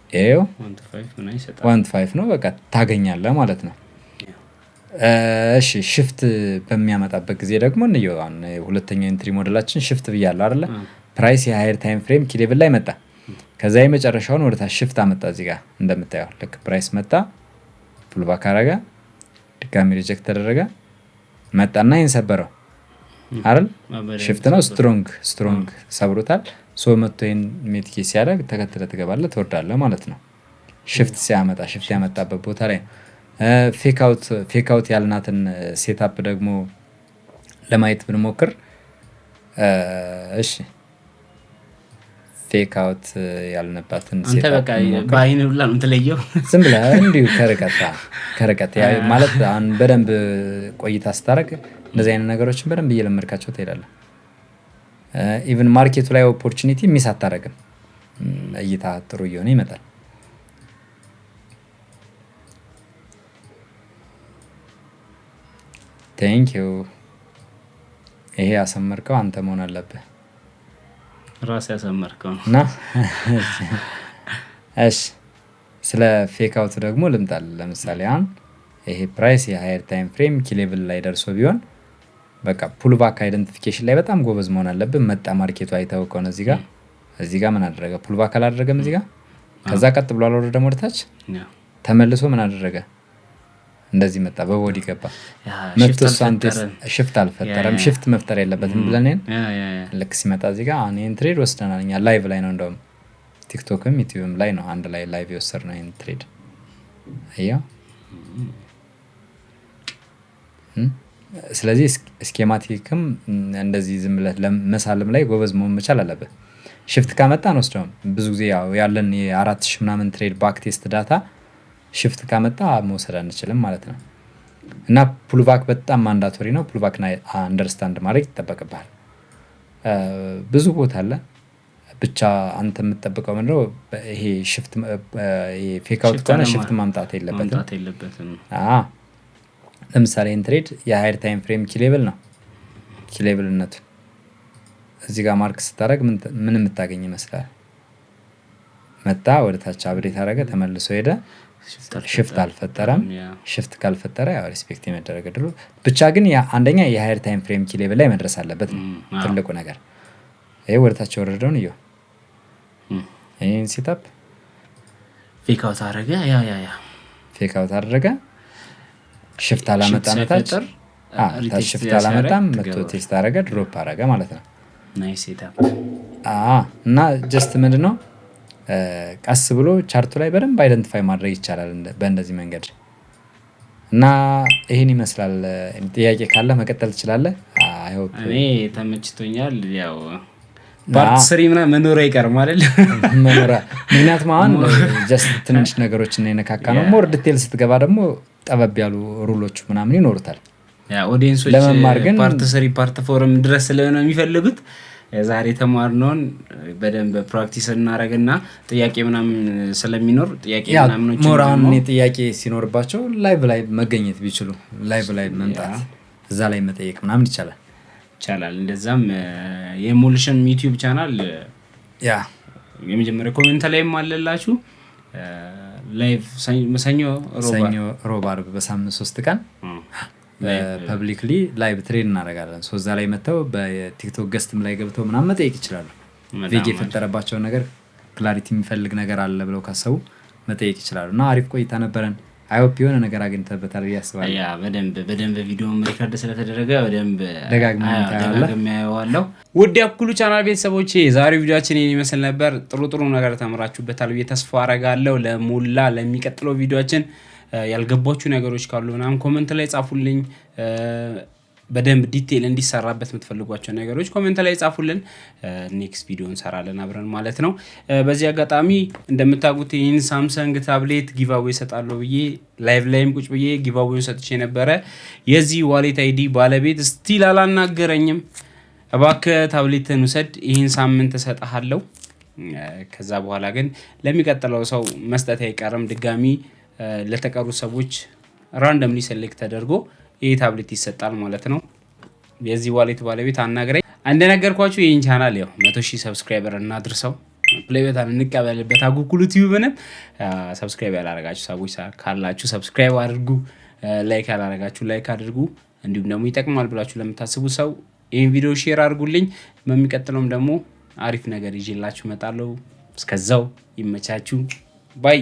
ይኸው 1.5 ነው በቃ ታገኛለህ ማለት ነው። እሺ ሽፍት በሚያመጣበት ጊዜ ደግሞ እንየው። ሁለተኛው ኢንትሪ ሞዴላችን ሽፍት ብያለሁ አይደለ? ፕራይስ የሃየር ታይም ፍሬም ኪ ሌቭል ላይ መጣ። ከዛ የመጨረሻውን ወደ ታች ሽፍት አመጣ። እዚህ ጋር እንደምታየው ልክ ፕራይስ መጣ፣ ፑልባክ አረገ፣ ድጋሚ ሪጀክት ተደረገ፣ መጣና ይሄን ሰበረው አይደል? ሽፍት ነው። ስትሮንግ ሰብሮታል። ሶ መጥቶ ይሄን ሜትኬ ሲያደርግ ተከትለ ትገባለህ ትወርዳለህ ማለት ነው። ሽፍት ያመጣበት ቦታ ላይ ፌክ አውት ያልናትን ሴታፕ ደግሞ ለማየት ብንሞክር እሺ ፌክ አውት ያልንባትን ሴታፕ በአይን ሁላ ነው የምትለየው። ዝም ብለህ እንዲሁ ከርቀት ማለት አሁን በደንብ ቆይታ ስታደርግ እንደዚህ አይነት ነገሮችን በደንብ እየለመድካቸው ትሄዳለህ። ኢቭን ማርኬቱ ላይ ኦፖርቹኒቲ ሚስ አታደርግም። እይታ ጥሩ እየሆነ ይመጣል። ቴንክ ዩ። ይሄ ያሰመርከው አንተ መሆን አለብህ። ራስ ያሰመርከው ነው እና እሺ ስለ ፌክ አውት ደግሞ ልምጣል። ለምሳሌ አሁን ይሄ ፕራይስ የሃየር ታይም ፍሬም ኪ ሌቭል ላይ ደርሶ ቢሆን በቃ ፑልባክ አይደንቲፊኬሽን ላይ በጣም ጎበዝ መሆን አለብን። መጣ ማርኬቱ አይተው ከሆነ እዚህ ጋር ምን አደረገ? ፑልባክ አላደረገም እዚህ ጋር። ከዛ ቀጥ ብሎ አልወረደም ወደታች ተመልሶ ምን አደረገ? እንደዚህ መጣ፣ በቦዲ ገባ። መጥቶ ሽፍት አልፈጠረም። ሽፍት መፍጠር የለበትም ብለን ልክ ሲመጣ እዚህ ጋር አሁን ይሄን ትሬድ ወስደናል እኛ። ላይቭ ላይ ነው እንደውም ቲክቶክም ዩቲዩብም ላይ ነው አንድ ላይ ላይቭ የወሰድነው ይሄን ትሬድ። አየው። ስለዚህ ስኬማቲክም እንደዚህ ዝም ብለህ ለመሳልም ላይ ጎበዝ መሆን መቻል አለብህ። ሽፍት ካመጣ አንወስደውም። ብዙ ጊዜ ያለን የ4000 ምናምን ትሬድ ባክ ቴስት ዳታ ሽፍት ካመጣ መውሰድ አንችልም ማለት ነው። እና ፑልባክ በጣም ማንዳቶሪ ነው። ፑልባክን አንደርስታንድ ማድረግ ይጠበቅብሃል። ብዙ ቦታ አለ። ብቻ አንተ የምትጠብቀው ምንድነው? ይሄ ሽፍት ፌክ አውት ከሆነ ሽፍት ማምጣት የለበትም። ለምሳሌ ኢንትሬድ የሃየር ታይም ፍሬም ኪ ሌቭል ነው። ኪ ሌቭልነቱ እዚህ ጋር ማርክ ስታደርግ ምን የምታገኝ ይመስላል? መጣ ወደ ታች አብዴት አደረገ፣ ተመልሶ ሄደ። ሽፍት አልፈጠረም። ሽፍት ካልፈጠረ ያው ሪስፔክት የመደረግ ድሉ ብቻ። ግን አንደኛ የሃየር ታይም ፍሬም ኪ ሌቭል ላይ መድረስ አለበት ነው ትልቁ ነገር። ይሄ ወደ ታች የወረደውን እየው። ይሄን ሴታፕ ፌክ አውት አደረገ። ፌክ አውት አደረገ። ሽፍት አላመጣም። ታች ሽፍት አላመጣም። መጥቶ ቴስት አደረገ፣ ድሮፕ አደረገ ማለት ነው። ናይስ ሴታፕ። እና ጀስት ምንድነው ቀስ ብሎ ቻርቱ ላይ በደንብ አይደንቲፋይ ማድረግ ይቻላል በእንደዚህ መንገድ። እና ይሄን ይመስላል። ጥያቄ ካለ መቀጠል ትችላለህ። እኔ ተመችቶኛል። ያው ፓርት 3 ምናምን መኖር አይቀርም አይደል? ምክንያቱም አሁን ጀስት ትንሽ ነገሮችን የነካካ ነው። ሞር ዲቴል ስትገባ ደግሞ ጠበብ ያሉ ሩሎቹ ምናምን ይኖሩታል። ኦዲየንሶች ለመማር ግን ፓርት 3 ፓርት 4 ድረስ ስለሆነ የሚፈልጉት ዛሬ የተማርነውን በደንብ ፕራክቲስ እናደርግና ጥያቄ ምናምን ስለሚኖር ጥያቄ ምናምኖች ሞራን ጥያቄ ሲኖርባቸው ላይቭ ላይ መገኘት ቢችሉ ላይቭ ላይ መምጣት እዛ ላይ መጠየቅ ምናምን ይቻላል። እንደዛም የኢሞሉሽን ዩቲዩብ ቻናል የመጀመሪያ ኮሜንት ላይም አለላችሁ። ላይቭ ሰኞ ሮብ አርብ በሳምንት 3 ቀን ፐብሊክሊ ላይቭ ትሬድ እናደርጋለን። ሶ እዛ ላይ መጥተው በቲክቶክ ገስትም ላይ ገብተው ምናምን መጠየቅ ይችላሉ። ቪግ የፈጠረባቸው ነገር ክላሪቲ የሚፈልግ ነገር አለ ብለው ካሰቡ መጠየቅ ይችላሉ። እና አሪፍ ቆይታ ነበረን። አይሆፕ የሆነ ነገር አግኝተህበታል ብዬ አስባለሁ። በደንብ ቪዲዮ ሪከርድ ስለተደረገ በደንብ ደጋግሜ ያየዋለሁ። ውድ የኩሉ ቻናል ቤተሰቦቼ የዛሬው ቪዲዮአችን ይሄን ይመስል ነበር። ጥሩ ነገር ተምራችሁበታል ብዬ ተስፋ አደርጋለሁ። ለሚቀጥለው ቪዲዮአችን ያልገባችሁ ነገሮች ካሉ ምናምን ኮሜንት ላይ ጻፉልኝ። በደንብ ዲቴል እንዲሰራበት የምትፈልጓቸው ነገሮች ኮሜንት ላይ ጻፉልን። ኔክስት ቪዲዮ እንሰራለን አብረን ማለት ነው። በዚህ አጋጣሚ እንደምታውቁት ይህን ሳምሰንግ ታብሌት ጊቫዌ እሰጣለሁ ብዬ ላይቭ ላይም ቁጭ ብዬ ጊቫዌውን ሰጥቼ ነበረ። የዚህ ዋሌት አይዲ ባለቤት ስቲል አላናገረኝም። እባክህ ታብሌትን ውሰድ፣ ይህን ሳምንት እሰጥሃለሁ። ከዛ በኋላ ግን ለሚቀጥለው ሰው መስጠት አይቀርም። ድጋሚ ለተቀሩ ሰዎች ራንደምሊ ሴሌክት ተደርጎ ይህ ታብሌት ይሰጣል ማለት ነው። የዚህ ዋሌት ባለቤት አናግረኝ። እንደነገርኳችሁ ይህን ቻናል ያው 100,000 ሰብስክራይበር እናድርሰው፣ ፕሌይ በታን እንቀበልበት። አኩኩሉ ቲዩብንም ሰብስክራይብ ያላረጋችሁ ሰዎች ካላችሁ ሰብስክራይብ አድርጉ፣ ላይክ ያላረጋችሁ ላይክ አድርጉ። እንዲሁም ደግሞ ይጠቅማል ብላችሁ ለምታስቡ ሰው ይህን ቪዲዮ ሼር አድርጉልኝ። በሚቀጥለውም ደግሞ አሪፍ ነገር ይዤላችሁ እመጣለሁ። እስከዛው ይመቻችሁ ባይ